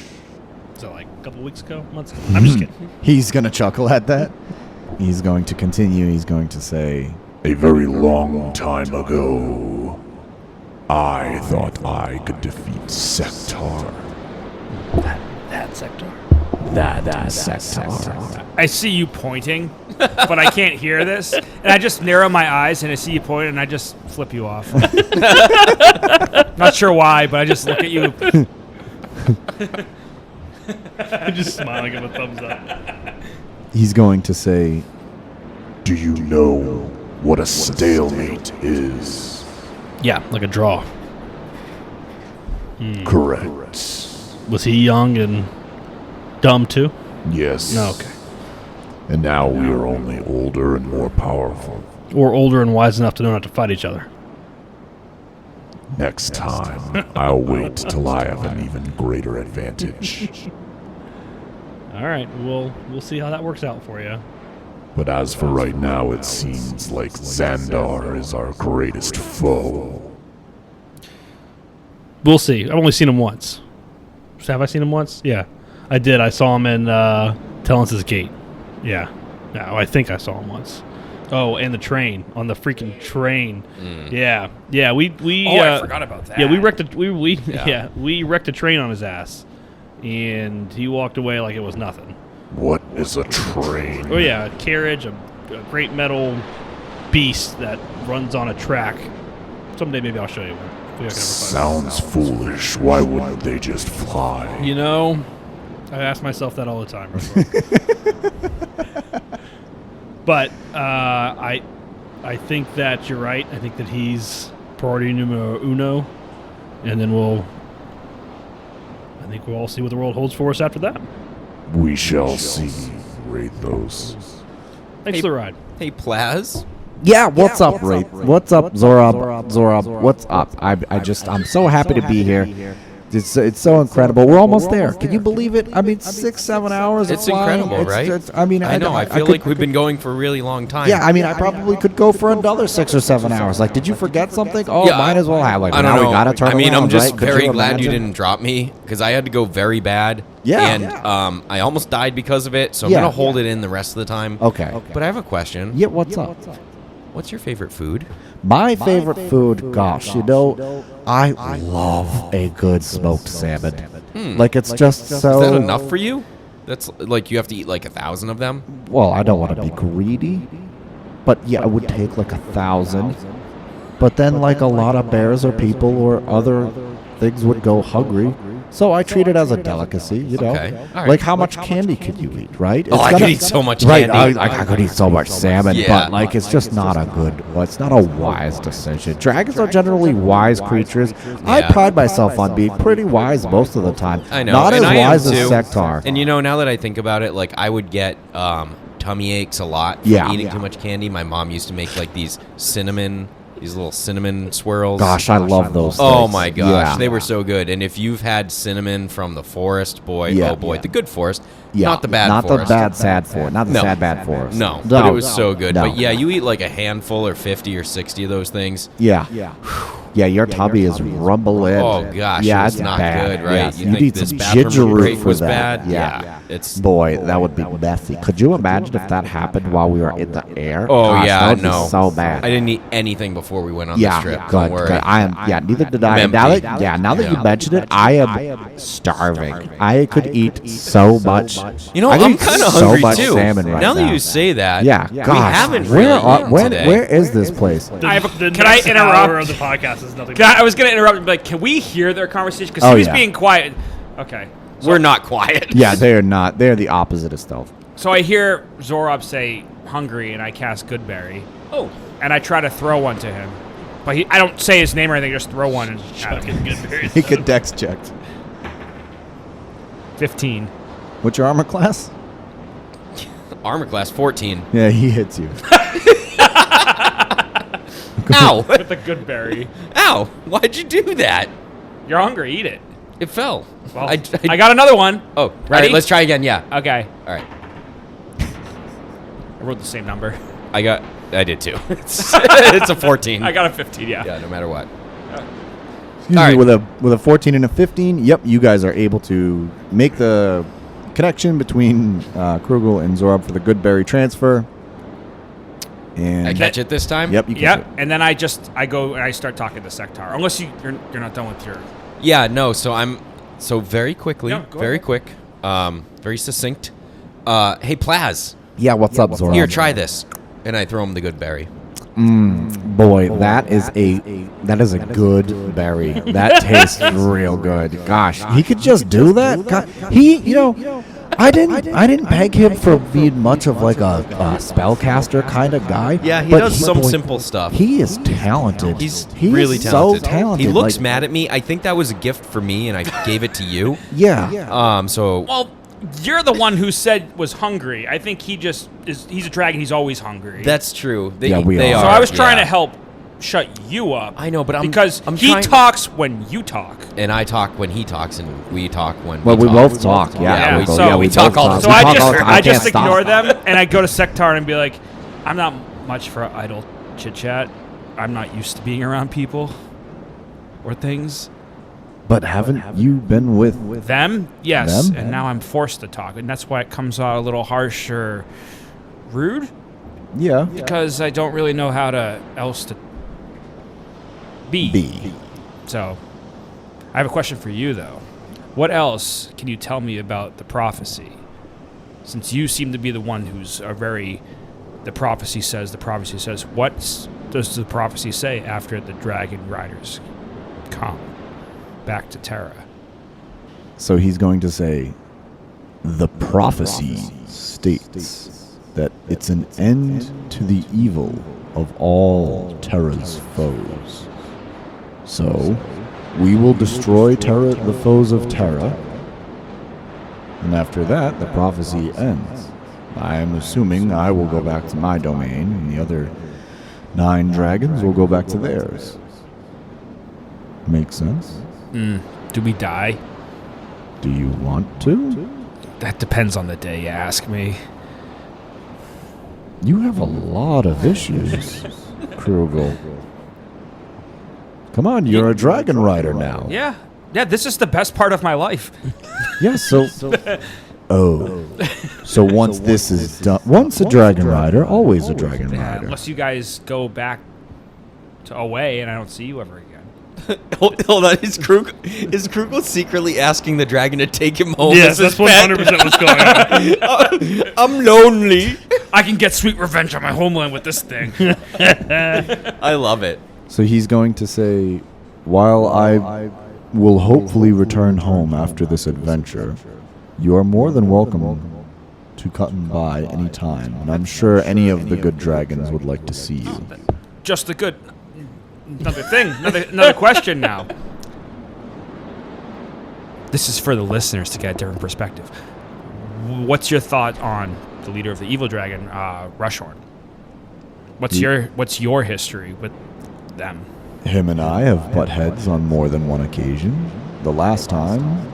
Speaker 4: So like a couple weeks ago, months ago. I'm just kidding.
Speaker 6: He's going to chuckle at that.
Speaker 1: He's going to continue. He's going to say,
Speaker 5: A very long time ago, I thought I could defeat Sectar.
Speaker 4: That sector.
Speaker 6: That sector.
Speaker 3: I see you pointing, but I can't hear this. And I just narrow my eyes and I see you pointing and I just flip you off. Not sure why, but I just look at you.
Speaker 4: Just smiling at a thumbs up.
Speaker 1: he's going to say,
Speaker 5: Do you know what a stalemate is?
Speaker 4: Yeah, like a draw.
Speaker 5: Correct.
Speaker 4: Was he young and dumb too?
Speaker 5: Yes.
Speaker 4: No, okay.
Speaker 5: And now we are only older and more powerful.
Speaker 4: Or older and wise enough to know not to fight each other.
Speaker 5: Next time, I'll wait till I have an even greater advantage.
Speaker 4: All right, we'll see how that works out for you.
Speaker 5: But as for right now, it seems like Xandar is our greatest foe.
Speaker 4: We'll see. I've only seen him once. Have I seen him once? Yeah, I did. I saw him in Tellence's Gate. Yeah. No, I think I saw him once. Oh, and the train. On the freaking train. Yeah. Yeah, we
Speaker 2: I forgot about that.
Speaker 4: Yeah, we wrecked we wrecked a train on his ass. And he walked away like it was nothing.
Speaker 5: What is a train?
Speaker 4: Oh yeah, a carriage, a great metal beast that runs on a track. Someday maybe I'll show you one. If I can ever find
Speaker 5: Sounds foolish. Why wouldn't they just fly?
Speaker 4: one. You know, I ask myself that all the time. But I think that you're right. I think that he's priority numero uno, and then I think we'll all see what the world holds for us after that.
Speaker 5: We shall see, Rathos.
Speaker 4: Thanks for the ride.
Speaker 2: Hey, Plaz.
Speaker 6: Yeah, what's up, Wraith? What's up, Zorab? What's up? I'm so happy to be here. It's so incredible. We're almost there. Can you believe it? I mean, 6-7 hours.
Speaker 2: It's
Speaker 6: of flying.
Speaker 2: incredible, right?
Speaker 6: I
Speaker 2: know. I feel like we've been going for a really long time.
Speaker 6: Yeah, I mean, I probably could go for another 6 or 7 hours. Like, did you forget something? Oh,
Speaker 2: Yeah,
Speaker 6: might as well have. Like,
Speaker 2: I don't
Speaker 6: now
Speaker 2: know.
Speaker 6: we gotta turn
Speaker 2: I mean,
Speaker 6: around,
Speaker 2: I'm just
Speaker 6: right? Could
Speaker 2: very
Speaker 6: you
Speaker 2: glad you
Speaker 6: imagine?
Speaker 2: didn't drop me because I had to go very bad.
Speaker 6: Yeah.
Speaker 2: And I almost died because of it, so I'm
Speaker 6: Yeah.
Speaker 2: going to hold it in the rest of the time.
Speaker 6: Okay.
Speaker 2: But I have a question.
Speaker 6: Yeah, what's up?
Speaker 2: What's your favorite food?
Speaker 6: My favorite food, gosh, I love a good smoked salmon. Like, it's just so...
Speaker 2: Is that enough for you? That's like you have to eat like 1,000 of them?
Speaker 6: Well, I don't want to be greedy, but yeah, I would take like 1,000. But then, like, a lot of bears or people or other things would go hungry. So I treat it as a delicacy, you know.
Speaker 2: Okay, all right.
Speaker 6: Like, how much candy could you eat, right?
Speaker 2: Oh, I could eat so much
Speaker 6: right,
Speaker 2: candy.
Speaker 6: I could eat so much salmon,
Speaker 2: Yeah.
Speaker 6: but, like, it's just not a good, well, it's not a wise decision. Dragons are generally wise creatures. I
Speaker 2: Yeah.
Speaker 6: pride myself on being pretty wise most of the time.
Speaker 2: I know.
Speaker 6: Not
Speaker 2: and
Speaker 6: as
Speaker 2: I am
Speaker 6: wise as
Speaker 2: too.
Speaker 6: Sectar.
Speaker 2: And you know, now that I think about it, like I would get tummy aches a lot from
Speaker 6: Yeah.
Speaker 2: eating too much candy. My mom used to make like these little cinnamon swirls.
Speaker 6: Gosh, I love those
Speaker 2: Oh
Speaker 6: things.
Speaker 2: my gosh,
Speaker 6: Yeah.
Speaker 2: they were so good. And if you've had cinnamon from the forest, boy,
Speaker 6: Yeah.
Speaker 2: oh boy,
Speaker 6: Yeah.
Speaker 2: the good forest,
Speaker 6: Yeah,
Speaker 2: not the bad
Speaker 6: not
Speaker 2: forest.
Speaker 6: the bad sad forest, not the
Speaker 2: No.
Speaker 6: sad bad forest.
Speaker 2: No, but it was so good.
Speaker 6: no.
Speaker 2: But yeah, you eat like a handful or 50 or 60 of those things.
Speaker 6: Yeah, your tummy is rumbling.
Speaker 2: Oh gosh,
Speaker 6: yeah,
Speaker 2: it was
Speaker 6: it's
Speaker 2: not
Speaker 6: bad.
Speaker 2: good, right?
Speaker 6: Yes,
Speaker 2: You
Speaker 6: you
Speaker 2: think
Speaker 6: need
Speaker 2: this
Speaker 6: some
Speaker 2: bathroom
Speaker 6: ginger root
Speaker 2: break
Speaker 6: for
Speaker 2: was
Speaker 6: that.
Speaker 2: bad?
Speaker 6: Yeah.
Speaker 2: It's
Speaker 6: Boy, that would be messy. Could you imagine if that happened while we were in the air?
Speaker 2: Oh
Speaker 6: Gosh,
Speaker 2: yeah,
Speaker 6: that would
Speaker 2: no.
Speaker 6: be so bad.
Speaker 2: I didn't eat anything before we went on
Speaker 6: Yeah,
Speaker 2: this trip.
Speaker 6: good,
Speaker 2: Don't worry.
Speaker 6: good. I am. Yeah, neither did I.
Speaker 2: I'm
Speaker 6: Now
Speaker 2: empty.
Speaker 6: that, now that you mention it, I am starving. I could eat so much.
Speaker 2: You know,
Speaker 6: I could
Speaker 2: I'm
Speaker 6: eat
Speaker 2: kind of
Speaker 6: so
Speaker 2: hungry
Speaker 6: much
Speaker 2: too.
Speaker 6: salmon right
Speaker 2: now that
Speaker 6: now.
Speaker 2: you say that,
Speaker 6: Yeah,
Speaker 2: we
Speaker 6: gosh.
Speaker 2: haven't
Speaker 6: Where
Speaker 2: really
Speaker 6: are,
Speaker 2: eaten
Speaker 6: when,
Speaker 2: today.
Speaker 6: where is this place?
Speaker 3: I have a-
Speaker 4: The
Speaker 3: can I
Speaker 4: next
Speaker 3: interrupt?
Speaker 4: hour of the podcast is nothing.
Speaker 3: I was going to interrupt and be like, can we hear their conversation? Because
Speaker 6: Oh,
Speaker 3: he was
Speaker 6: yeah.
Speaker 3: being quiet. Okay.
Speaker 2: We're not quiet.
Speaker 6: Yeah, they're not. They're the opposite of stealth.
Speaker 3: So I hear Zorab say hungry, and I cast Goodberry.
Speaker 2: Oh,
Speaker 3: And I try to throw one to him. But I don't say his name or anything, just throw one. And at him.
Speaker 1: he could dex check.
Speaker 3: 15.
Speaker 1: What's your armor class?
Speaker 2: armor class 14.
Speaker 1: Yeah, he hits you.
Speaker 2: Ow!
Speaker 3: With the Goodberry.
Speaker 2: Ow! Why'd you do that?
Speaker 3: You're hungry, eat it.
Speaker 2: It fell.
Speaker 3: Well, I got another one.
Speaker 2: Oh, all
Speaker 3: Ready?
Speaker 2: right, let's try again. Yeah.
Speaker 3: Okay.
Speaker 2: All right.
Speaker 3: I wrote the same number.
Speaker 2: I did too. It's a 14.
Speaker 3: I got a 15, yeah.
Speaker 2: Yeah, no matter what.
Speaker 1: Excuse
Speaker 2: All
Speaker 1: me,
Speaker 2: right.
Speaker 1: with a 14 and a 15, yep, you guys are able to make the connection between Krugel and Zorab for the Goodberry transfer. And
Speaker 2: I catch it this time?
Speaker 1: Yep, you catch
Speaker 3: Yep.
Speaker 1: it.
Speaker 3: And then I go and I start talking to Sectar. Unless you're not done with your.
Speaker 2: Yeah, no, so very quickly,
Speaker 3: Yeah, go
Speaker 2: very
Speaker 3: ahead.
Speaker 2: quick, very succinct. Hey, Plaz,
Speaker 6: Yeah, what's up, Zora?
Speaker 2: here, try this. And I throw him the good berry.
Speaker 6: Boy, that is a good berry. That tastes real good. Gosh, he could just do that. God, I didn't peg him for being much of like a spellcaster kind of guy.
Speaker 2: Yeah, he
Speaker 6: but
Speaker 2: does some simple stuff.
Speaker 6: He is talented.
Speaker 2: He's
Speaker 6: He
Speaker 2: really
Speaker 6: is
Speaker 2: talented.
Speaker 6: so talented.
Speaker 2: He looks
Speaker 6: like,
Speaker 2: mad at me. I think that was a gift for me, and I gave it to you.
Speaker 6: Yeah.
Speaker 2: So
Speaker 3: Well, you're the one who said was hungry. I think he just is. He's a dragon. He's always hungry.
Speaker 2: that's true.
Speaker 6: Yeah, we
Speaker 2: they
Speaker 6: are.
Speaker 3: So
Speaker 2: are.
Speaker 3: I was trying
Speaker 2: yeah.
Speaker 3: to help shut you up.
Speaker 2: I know, but
Speaker 3: because
Speaker 2: I'm
Speaker 3: he
Speaker 2: trying-
Speaker 3: talks when you talk.
Speaker 2: And I talk when he talks, and we talk when
Speaker 6: Well, we
Speaker 2: talk.
Speaker 6: both talk. Yeah.
Speaker 2: Yeah,
Speaker 6: we both-
Speaker 3: so
Speaker 6: yeah,
Speaker 3: we
Speaker 2: talk
Speaker 6: both
Speaker 2: all the
Speaker 3: So
Speaker 6: We
Speaker 3: I
Speaker 6: talk
Speaker 3: just
Speaker 6: all the time.
Speaker 3: I just
Speaker 6: can't stop.
Speaker 3: ignore them and I go to Sectar and be like, I'm not much for idle chit chat. I'm not used to being around people or things.
Speaker 1: But haven't you been with
Speaker 3: Them, yes,
Speaker 1: Them?
Speaker 3: and now I'm forced to talk, and that's why it comes out a little harsh or rude
Speaker 1: Yeah.
Speaker 3: because I don't really know how else to be.
Speaker 1: B.
Speaker 3: So, I have a question for you though. What else can you tell me about the prophecy? Since you seem to be the one who's the prophecy says, what does the prophecy say after the dragon riders come back to Terra?
Speaker 1: So he's going to say, the prophecy states that it's an end to the evil of all Terra's foes. So, we will destroy Terra, the foes of Terra, and after that, the prophecy ends. I am assuming I will go back to my domain, and the other 9 dragons will go back to theirs. Makes sense?
Speaker 3: Do we die?
Speaker 1: Do you want to?
Speaker 3: That depends on the day you ask me.
Speaker 1: You have a lot of issues, Krugel. Come on, you're a dragon rider now.
Speaker 3: Yeah, this is the best part of my life.
Speaker 1: Yeah, so once this is done, once a dragon rider, always a dragon
Speaker 3: Yeah,
Speaker 1: rider.
Speaker 3: unless you guys go back to away and I don't see you ever again.
Speaker 2: Hold on, is Krugel secretly asking the dragon to take him home?
Speaker 4: Yes,
Speaker 2: as
Speaker 4: that's
Speaker 2: his pet?
Speaker 4: 100% what's going on.
Speaker 2: I'm lonely.
Speaker 3: I can get sweet revenge on my homeland with this thing.
Speaker 2: I love it.
Speaker 1: So he's going to say, while I will hopefully return home after this adventure, you are more than welcome to come by any time, and I'm sure any of the good dragons would like to see you.
Speaker 3: Just a good. Another question now. This is for the listeners to get a different perspective. What's your thought on the leader of the evil dragon, Rushhorn? What's your history with them?
Speaker 1: Him and I have butt heads on more than one occasion. The last time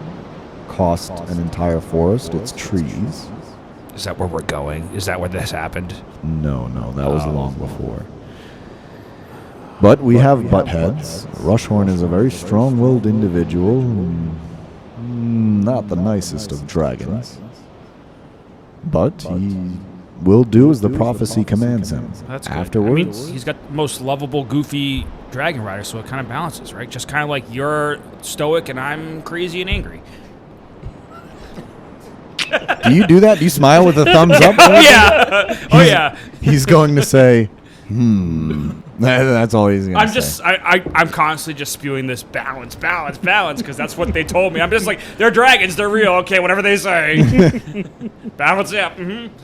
Speaker 1: cost an entire forest its trees.
Speaker 3: Is that where we're going? Is that where this happened?
Speaker 1: No, that was long before. But we have butt heads. Rushhorn is a very strong-willed individual, not the nicest of dragons. But he will do as the prophecy commands him.
Speaker 3: That's good.
Speaker 1: Afterwards,
Speaker 3: I mean, he's got the most lovable, goofy dragon rider, so it kind of balances, right? Just kind of like you're stoic and I'm crazy and angry.
Speaker 1: do you do that? Do you smile with a thumbs up?
Speaker 3: Yeah. Oh yeah.
Speaker 1: He's going to say, That's all he's going to say.
Speaker 3: I'm constantly just spewing this balance, because that's what they told me. I'm just like, they're dragons, they're real. Okay, whatever they say. Balance, yeah. Mm-hmm.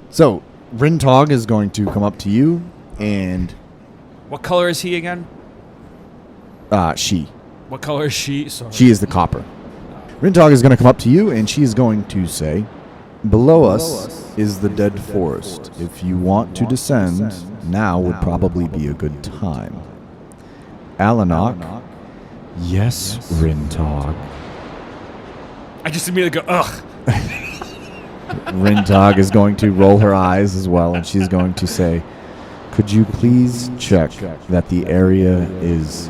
Speaker 1: So, Rintog is going to come up to you, and
Speaker 3: What color is he again?
Speaker 1: she.
Speaker 3: What color is she? Sorry.
Speaker 1: She is the copper. Rintog is going to come up to you, and she is going to say, below us is the Dead Forest. If you want to descend, now would probably be a good time. Alanok. Yes, Rintog.
Speaker 3: I just immediately go, ugh.
Speaker 1: Rintog is going to roll her eyes as well, and she's going to say, could you please check that the area is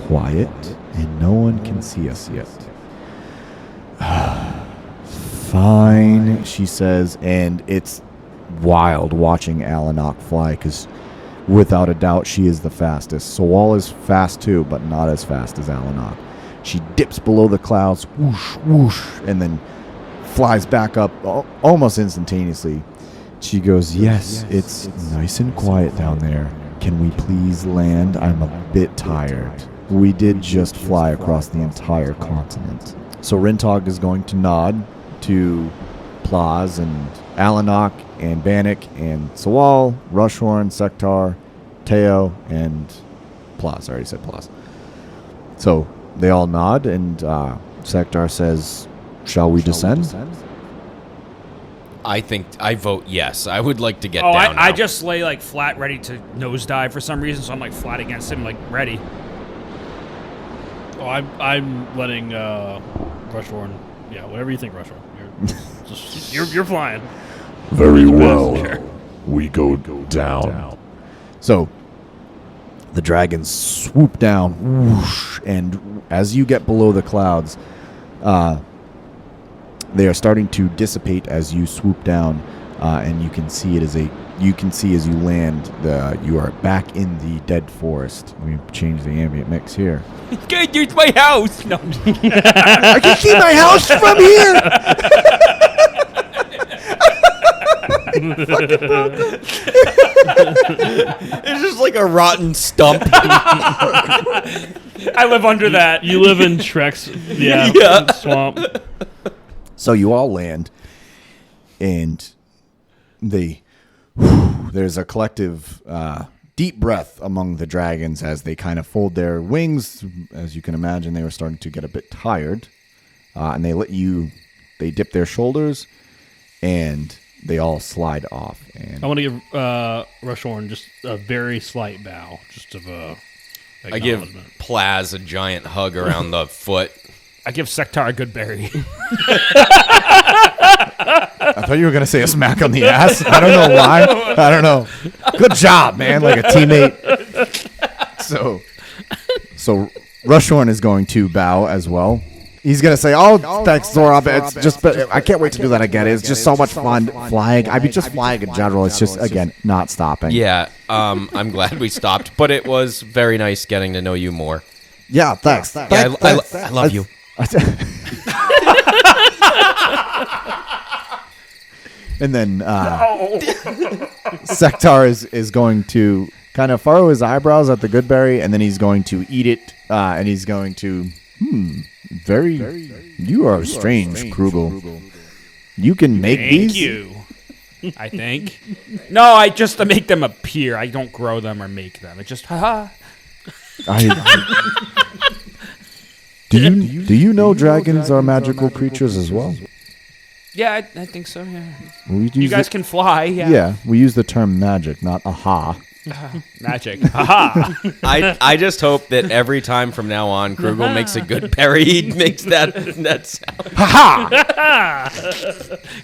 Speaker 1: quiet and no one can see us yet? Fine, she says, and it's wild watching Alanok fly because Without a doubt, she is the fastest. Sawal is fast too, but not as fast as Alanok. She dips below the clouds, whoosh, whoosh, and then flies back up almost instantaneously. She goes, yes, it's nice and quiet down there. Can we please land? I'm a bit tired. We did just fly across the entire continent. So Rintog is going to nod to Plaz and Alanok and Bannock and Sawal, Rushhorn, Sektar, Teo, and Plaz. I already said Plaz. So they all nod, and Sektar says, shall we descend?
Speaker 2: I vote yes. I would like to get
Speaker 3: Oh,
Speaker 2: down.
Speaker 3: I
Speaker 2: now.
Speaker 3: just lay like flat, ready to nosedive for some reason, so I'm like flat against him, like ready.
Speaker 4: Oh, I'm letting Rushhorn. Yeah, whatever you think, Rushhorn. You're flying.
Speaker 5: Very well. We go down.
Speaker 1: So the dragons swoop down, whoosh, and as you get below the clouds, they are starting to dissipate as you swoop down, and you can see as you land, you are back in the Dead Forest. Let me change the ambient mix here.
Speaker 3: Good, use my house. No,
Speaker 1: I can see my house from here.
Speaker 2: It's just like a rotten stump.
Speaker 3: I live under that.
Speaker 4: You live in Shrek's swamp.
Speaker 1: So you all land, and there's a collective deep breath among the dragons as they kind of fold their wings. As you can imagine, they were starting to get a bit tired, and they dip their shoulders, and they all slide off. And
Speaker 4: I want to give Rushhorn just a very slight bow, just of a.
Speaker 2: I give Plaz a giant hug around the foot.
Speaker 3: I give Sektar a good berry.
Speaker 1: I thought you were going to say a smack on the ass. I don't know why. I don't know. Good job, man. Like a teammate. So Rushhorn is going to bow as well. He's going to say, thanks, Zorab. It's just, but I can't wait to do that again. It's just so much fun flying. I mean, just flying in general. It's just, again, not stopping.
Speaker 2: Yeah, I'm glad we stopped, but it was very nice getting to know you more.
Speaker 1: Yeah, thanks.
Speaker 2: Yeah, I love you.
Speaker 1: And then Sektar is going to kind of furrow his eyebrows at the Goodberry, and then he's going to eat it, and he's going to, you are strange, Krugel. You can make these?
Speaker 3: Thank you. I think. No, I just to make them appear. I don't grow them or make them. It just, haha.
Speaker 1: Do you know dragons are magical creatures as well?
Speaker 3: Yeah, I think so, yeah.
Speaker 1: You
Speaker 3: guys can fly, yeah.
Speaker 1: Yeah, we use the term magic, not aha.
Speaker 3: Magic. Haha.
Speaker 2: I just hope that every time from now on, Krugel makes a good berry. He makes that sound.
Speaker 1: Ha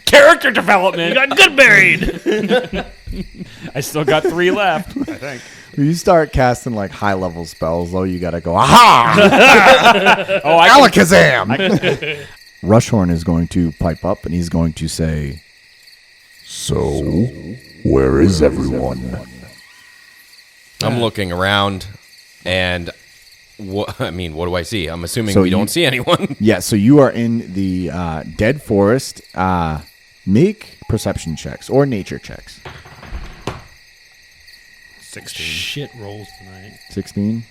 Speaker 3: Character development.
Speaker 4: You got good buried.
Speaker 3: I still got 3 left, I think.
Speaker 1: You start casting like high level spells, though, you gotta go, aha! Alakazam! Rushhorn is going to pipe up and he's going to say,
Speaker 5: So, where is everyone?
Speaker 2: I'm looking around, and what do I see? I'm assuming
Speaker 1: So
Speaker 2: we don't see anyone.
Speaker 1: yeah, so you are in the Dead Forest. Make perception checks or nature checks.
Speaker 3: 16.
Speaker 4: Shit rolls tonight.
Speaker 1: 16,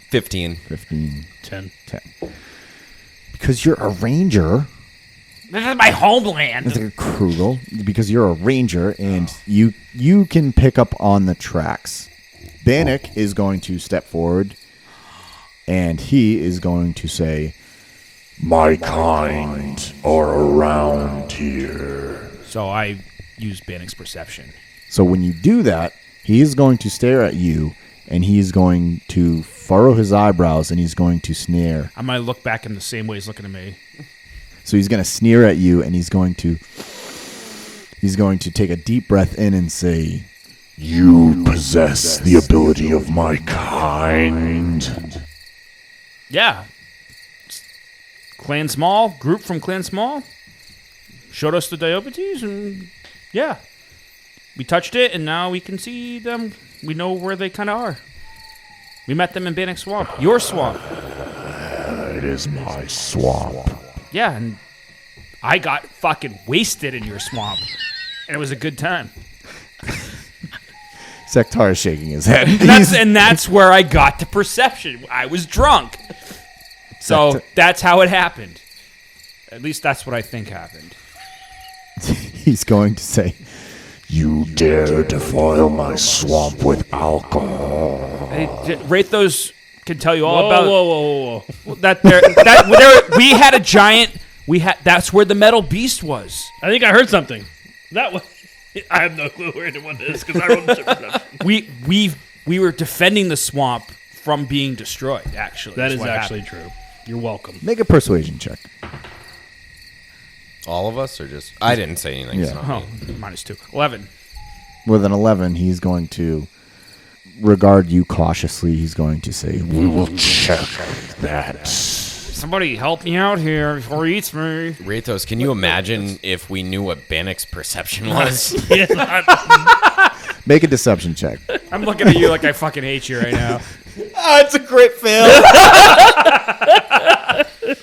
Speaker 2: 15.
Speaker 1: 15,
Speaker 4: 10.
Speaker 1: 10. Because you're a ranger.
Speaker 3: This is my homeland.
Speaker 1: It's like a Krugel, because you're a ranger and you can pick up on the tracks. Bannock is going to step forward and he is going to say,
Speaker 5: My kind are around here.
Speaker 3: So I use Bannock's perception.
Speaker 1: so when you do that, he is going to stare at you and he is going to furrow his eyebrows and he's going to sneer.
Speaker 3: I'm going to look back in the same way he's looking at me.
Speaker 1: So he's going to sneer at you and he's going to take a deep breath in and say,
Speaker 5: You possess the ability of my kind.
Speaker 3: Yeah. Clan Small, group from Clan Small, showed us the Diopetes, and yeah. We touched it, and now we can see them. We know where they kind of are. We met them in Bannock Swamp. Your swamp.
Speaker 5: It is my swamp.
Speaker 3: Yeah, and I got fucking wasted in your swamp. And it was a good time.
Speaker 1: Sektar is shaking his head.
Speaker 3: And that's where I got to perception. I was drunk. So that's how it happened. At least that's what I think happened.
Speaker 1: He's going to say,
Speaker 5: You dare defile my swamp with alcohol.
Speaker 3: Wraithos can tell you all about
Speaker 4: Whoa.
Speaker 3: we had a giant. That's where the metal beast was.
Speaker 4: I think I heard something. That was. I have no clue where anyone is because I rolled a perception.
Speaker 3: We were defending the swamp from being destroyed. Actually,
Speaker 4: That is
Speaker 3: what
Speaker 4: actually
Speaker 3: happened.
Speaker 4: true. You're welcome.
Speaker 1: make a persuasion check.
Speaker 2: All of us, or just I didn't say anything.
Speaker 1: Yeah.
Speaker 2: It's not
Speaker 3: Oh,
Speaker 2: me.
Speaker 3: -2. 11.
Speaker 1: With an 11, he's going to regard you cautiously. He's going to say,
Speaker 5: We will check that.
Speaker 3: Somebody help me out here before he eats me.
Speaker 2: Wraithos, can you imagine if we knew what Bannock's perception was?
Speaker 1: make a deception check.
Speaker 3: I'm looking at you like I fucking hate you right now.
Speaker 2: It's a great fail.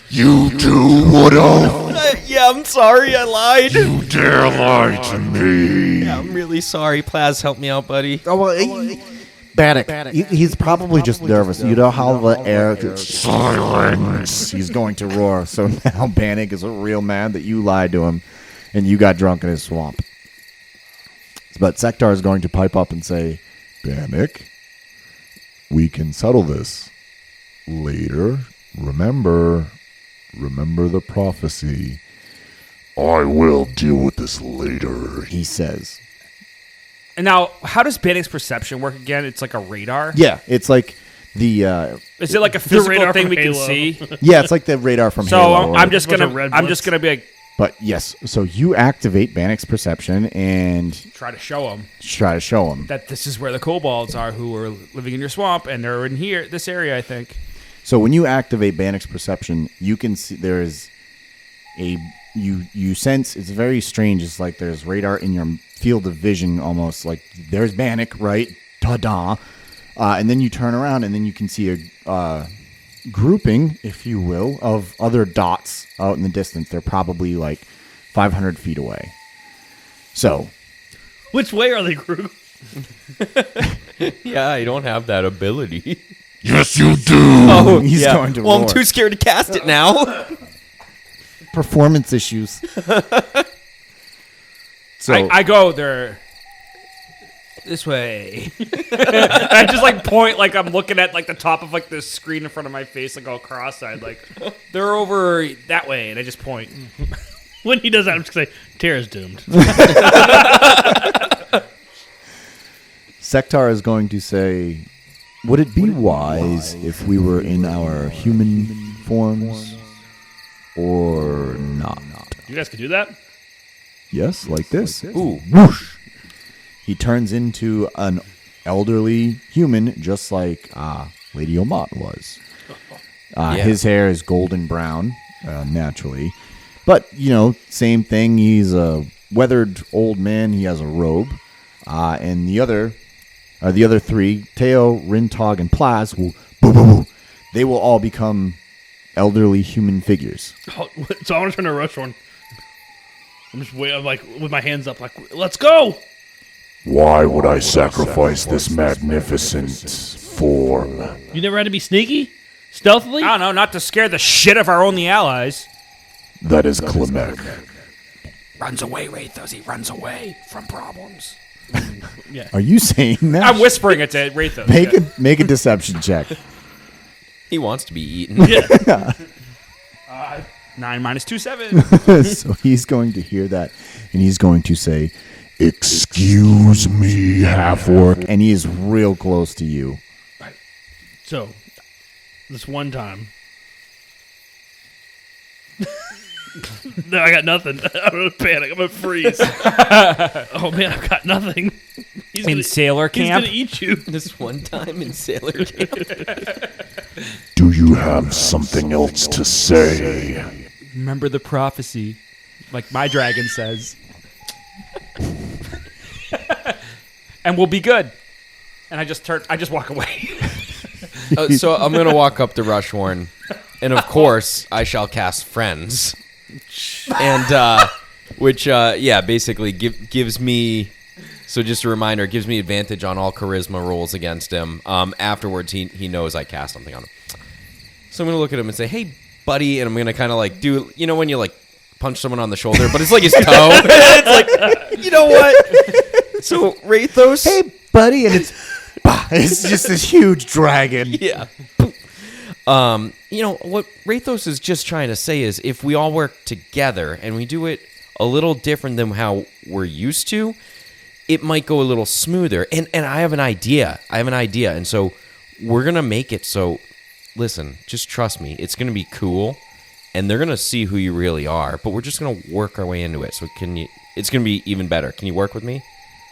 Speaker 5: You too, Woodall.
Speaker 2: Yeah, I'm sorry, I lied.
Speaker 5: You dare lie to me.
Speaker 2: Yeah, I'm really sorry. Plaz, help me out, buddy.
Speaker 1: Oh, well, Bannock, he's probably just nervous. You know how the air...
Speaker 5: Silence.
Speaker 1: He's going to roar. So now Bannock is real mad that you lied to him and you got drunk in his swamp. But Sektar is going to pipe up and say,
Speaker 5: Bannock, we can settle this later. Remember the prophecy. I will deal with this later.
Speaker 1: he says.
Speaker 3: And now, how does Bannock's perception work again? It's like a radar?
Speaker 1: Yeah, it's like the...
Speaker 3: Is it like a physical
Speaker 4: radar
Speaker 3: thing
Speaker 4: from
Speaker 3: we can
Speaker 4: Halo.
Speaker 3: see?
Speaker 1: yeah, it's like the radar from
Speaker 3: So
Speaker 1: Halo.
Speaker 3: I'm just
Speaker 4: Bunch
Speaker 3: gonna
Speaker 4: of red
Speaker 3: I'm
Speaker 4: bloods.
Speaker 3: just gonna be like
Speaker 1: But yes, so you activate Bannock's perception and
Speaker 3: try to show him
Speaker 1: try to show him.
Speaker 3: that this is where the kobolds are who are living in your swamp, and they're in here, this area, I think.
Speaker 1: So when you activate Bannock's perception, you can see there is a you sense it's very strange. It's like there's radar in your field of vision, almost like there's Bannock, right? Ta-da! And then you turn around, and then you can see a grouping, if you will, of other dots out in the distance. They're probably like 500 feet away. So
Speaker 4: Which way are they grouped?
Speaker 2: Yeah, I don't have that ability.
Speaker 5: Yes, you do.
Speaker 2: Oh,
Speaker 1: he's going to
Speaker 2: Well,
Speaker 1: roar.
Speaker 2: I'm too scared to cast it now.
Speaker 1: Performance issues. So
Speaker 3: I go there this way. I just like point like I'm looking at like the top of like the screen in front of my face, like all cross-eyed, like they're over that way, and I just point.
Speaker 4: When he does that, I'm just going to say, Terra's doomed.
Speaker 1: Sektar is going to say, would it be wise if we were in our human forms or not?
Speaker 4: You guys could do that?
Speaker 1: Yes, like this.
Speaker 2: Ooh.
Speaker 1: Whoosh. He turns into an elderly human, just like Lady Omat was.
Speaker 2: Yeah.
Speaker 1: His hair is golden brown, naturally. But, same thing. He's a weathered old man. He has a robe. And the other three, Teo, Rintog, and Plaz, they will all become elderly human figures.
Speaker 4: Oh, so I want to turn to Rushhorn. I'm just waiting. I'm like with my hands up, like, let's go.
Speaker 5: Why would I sacrifice this magnificent form?
Speaker 4: You never had to be sneaky, stealthily.
Speaker 3: I don't know, not to scare the shit of our only allies.
Speaker 5: That is Klimek.
Speaker 3: Runs away, Wraithos. He runs away from problems.
Speaker 1: Are you saying that?
Speaker 3: I'm whispering it to Wraithos.
Speaker 1: Make a deception check.
Speaker 2: He wants to be eaten.
Speaker 3: 9 minus 2, 7.
Speaker 1: So he's going to hear that, and he's going to say,
Speaker 5: Excuse me, half-orc.
Speaker 1: and he is real close to you.
Speaker 4: So, this one time. No, I got nothing. I'm gonna panic. I'm gonna freeze. Oh man, I've got nothing.
Speaker 3: In sailor
Speaker 4: He's
Speaker 3: camp?
Speaker 4: gonna eat you.
Speaker 2: This one time in Sailor Camp.
Speaker 5: Do you have something else to say?
Speaker 3: Remember the prophecy, like my dragon says. and we'll be good. And I just walk away.
Speaker 2: So I'm going to walk up to Rushhorn, and of course, I shall cast Friends. And, basically gives me, so just a reminder, gives me advantage on all charisma rolls against him. Afterwards, he knows I cast something on him. So I'm going to look at him and say, hey, buddy, and I'm going to kind of like do, when you like punch someone on the shoulder, but it's like his toe. It's like, you know what? So Rathos.
Speaker 6: Hey, buddy, and it's just this huge dragon.
Speaker 2: Yeah. What Rathos is just trying to say is if we all work together and we do it a little different than how we're used to, it might go a little smoother. And I have an idea. And so we're going to make it so, listen, just trust me. It's going to be cool. And they're going to see who you really are. But we're just going to work our way into it. So it's going to be even better. Can you work with me?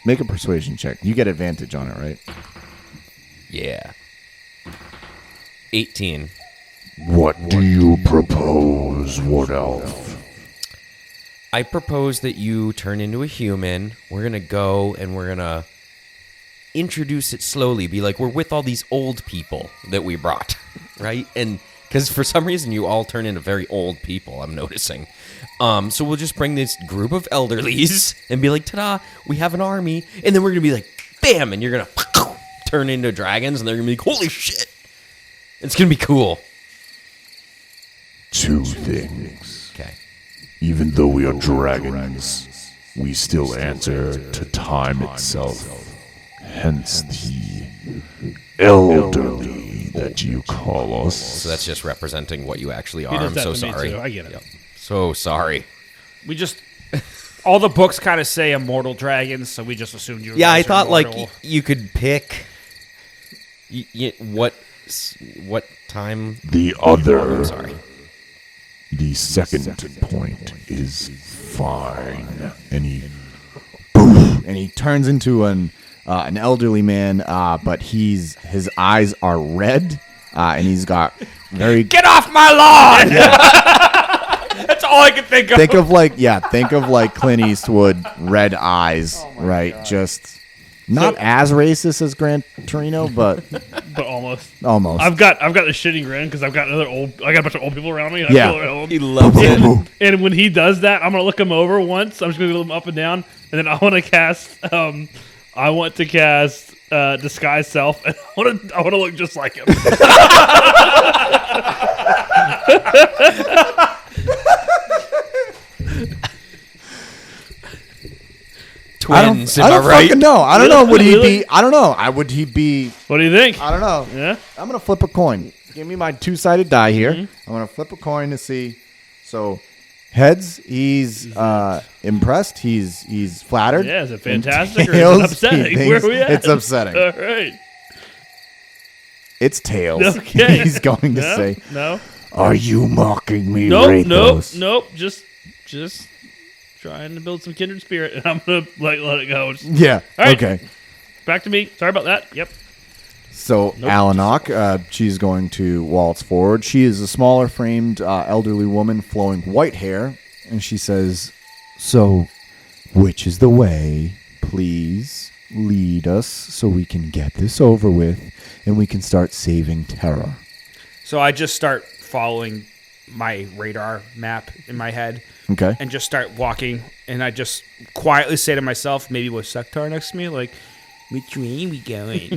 Speaker 1: Make a persuasion check. You get advantage on it, right?
Speaker 2: Yeah. 18.
Speaker 5: What do you propose, Wood Elf?
Speaker 2: I propose that you turn into a human. We're going to go and we're going to introduce it slowly. Be like, we're with all these old people that we brought, right? And because for some reason you all turn into very old people, I'm noticing. So we'll just bring this group of elderlies and be like, ta-da, we have an army. And then we're going to be like, bam, and you're going to turn into dragons and they're going to be like, holy shit. It's going to be cool.
Speaker 5: Two things.
Speaker 2: Okay.
Speaker 5: Even though we are dragons, we still answer to time itself. Hence the elderly that you call us.
Speaker 2: So that's just representing what you actually
Speaker 4: He
Speaker 2: are.
Speaker 4: does
Speaker 2: I'm
Speaker 4: that
Speaker 2: so
Speaker 4: to me,
Speaker 2: sorry.
Speaker 4: too. I get it.
Speaker 2: Yep. So sorry.
Speaker 3: We just all the books kind of say immortal dragons, so we just assumed you.
Speaker 2: Yeah, I
Speaker 3: guys are
Speaker 2: thought like
Speaker 3: immortal.
Speaker 2: you could pick what time.
Speaker 5: The other,
Speaker 2: I'm sorry.
Speaker 5: the second point is fine.
Speaker 1: And he turns into an elderly man, but his eyes are red, and he's got very.
Speaker 3: Get off my lawn! That's all I can think of.
Speaker 1: Think of like Clint Eastwood, red eyes, right? Just not as racist as Gran Torino, but
Speaker 4: But almost.
Speaker 1: almost.
Speaker 4: I've got a shitty grin because I got a bunch of old people around me. And
Speaker 1: Yeah.
Speaker 4: I feel at home.
Speaker 2: He loves it.
Speaker 4: And when he does that, I'm gonna look him over once. I'm just gonna look him up and down, and then I want to cast. Disguise self, and I want to look just like him.
Speaker 2: Twins,
Speaker 1: I
Speaker 2: am I
Speaker 1: don't
Speaker 2: right?
Speaker 1: fucking know. I don't know. Would he
Speaker 4: Really?
Speaker 1: be? I don't know. Would he be?
Speaker 4: What do you think?
Speaker 1: I don't know.
Speaker 4: Yeah.
Speaker 1: I'm gonna flip a coin. Give me my two-sided die here. I'm gonna flip a coin to see. So, heads, he's impressed. He's flattered.
Speaker 4: Yeah, is it
Speaker 1: And
Speaker 4: fantastic or is it
Speaker 1: tails, he
Speaker 4: upsetting?
Speaker 1: thinks
Speaker 4: Where are we at?
Speaker 1: It's upsetting.
Speaker 4: All right.
Speaker 1: It's tails.
Speaker 4: Okay.
Speaker 1: He's going to
Speaker 4: No,
Speaker 1: say.
Speaker 4: no.
Speaker 5: Are you mocking me,
Speaker 4: Nope,
Speaker 5: Rathos?
Speaker 4: nope. Just trying to build some kindred spirit, and I'm gonna let it go. Just
Speaker 1: Yeah.
Speaker 4: All right.
Speaker 1: Okay.
Speaker 4: back to me. Sorry about that. Yep.
Speaker 1: So Alanok, she's going to waltz forward. She is a smaller framed elderly woman, flowing white hair, and she says, "So, which is the way? Please lead us so we can get this over with, and we can start saving Terra."
Speaker 3: So I just start following my radar map in my head
Speaker 1: Okay.
Speaker 3: and just start walking. And I just quietly say to myself, maybe with Sektar next to me, like, which way are we going?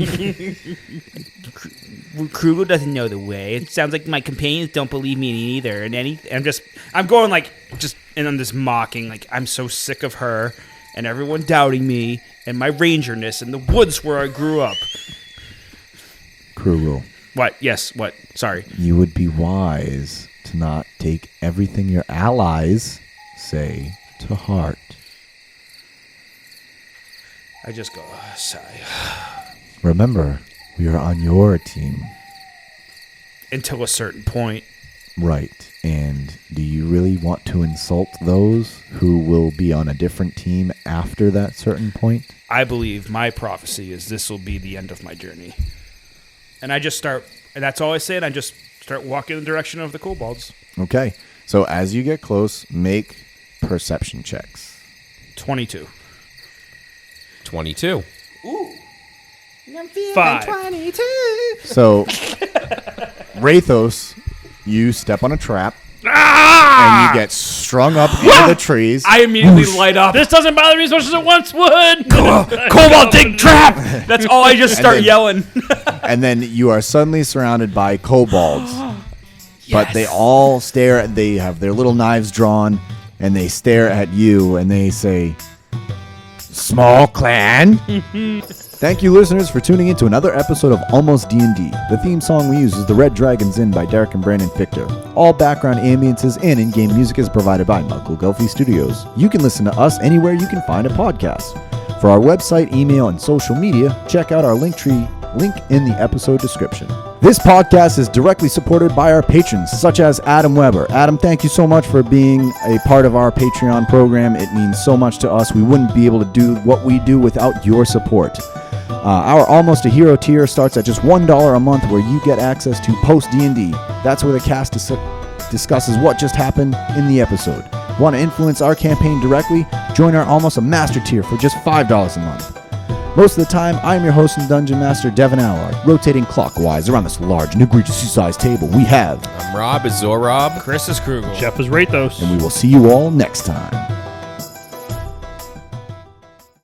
Speaker 3: Krugel doesn't know the way. It sounds like my companions don't believe me either. And I'm going like, and I'm just mocking, like, I'm so sick of her and everyone doubting me and my rangerness in the woods where I grew up.
Speaker 1: Krugel,
Speaker 3: What? Yes, what? Sorry.
Speaker 1: you would be wise to not take everything your allies say to heart.
Speaker 3: I just go, sigh.
Speaker 1: Remember, we are on your team.
Speaker 3: Until a certain point.
Speaker 1: Right. And do you really want to insult those who will be on a different team after that certain point?
Speaker 3: I believe my prophecy is this will be the end of my journey. And I just start, and that's all I say, and I just start walking in the direction of the kobolds.
Speaker 1: Okay. So as you get close, make perception checks.
Speaker 3: 22.
Speaker 2: 22.
Speaker 3: Ooh.
Speaker 4: 5.
Speaker 1: So, Rathos, you step on a trap,
Speaker 3: Ah!
Speaker 1: and you get strung up into the trees.
Speaker 3: I immediately light up.
Speaker 4: This doesn't bother me as much as it once would.
Speaker 3: Cobalt dig trap. That's all I just start
Speaker 1: then-
Speaker 3: yelling.
Speaker 1: And then you are suddenly surrounded by kobolds. But they all stare, they have their little knives drawn, and they stare at you, and they say, "Small clan." Thank you, listeners, for tuning in to another episode of Almost D&D. The theme song we use is The Red Dragon's Inn by Derek and Brandon Fichter. All background ambiences and in-game music is provided by Michael Gelfi Studios. You can listen to us anywhere you can find a podcast. For our website, email, and social media, check out our Linktree link in the episode description. This podcast is directly supported by our patrons, such as Adam Weber. Adam, thank you so much for being a part of our Patreon program. It means so much to us. We wouldn't be able to do what we do without your support. Our Almost a Hero tier starts at just $1 a month, where you get access to Post D&D. That's where the cast discusses what just happened in the episode. Want to influence our campaign directly? Join our Almost a Master tier for just $5 a month. Most of the time, I'm your host and Dungeon Master, Devin Allard. Rotating clockwise around this large and egregiously sized table, we have...
Speaker 2: I'm Rob, is Zorob.
Speaker 3: Chris is Krugel.
Speaker 4: Jeff is Rathos.
Speaker 1: And we will see you all next time.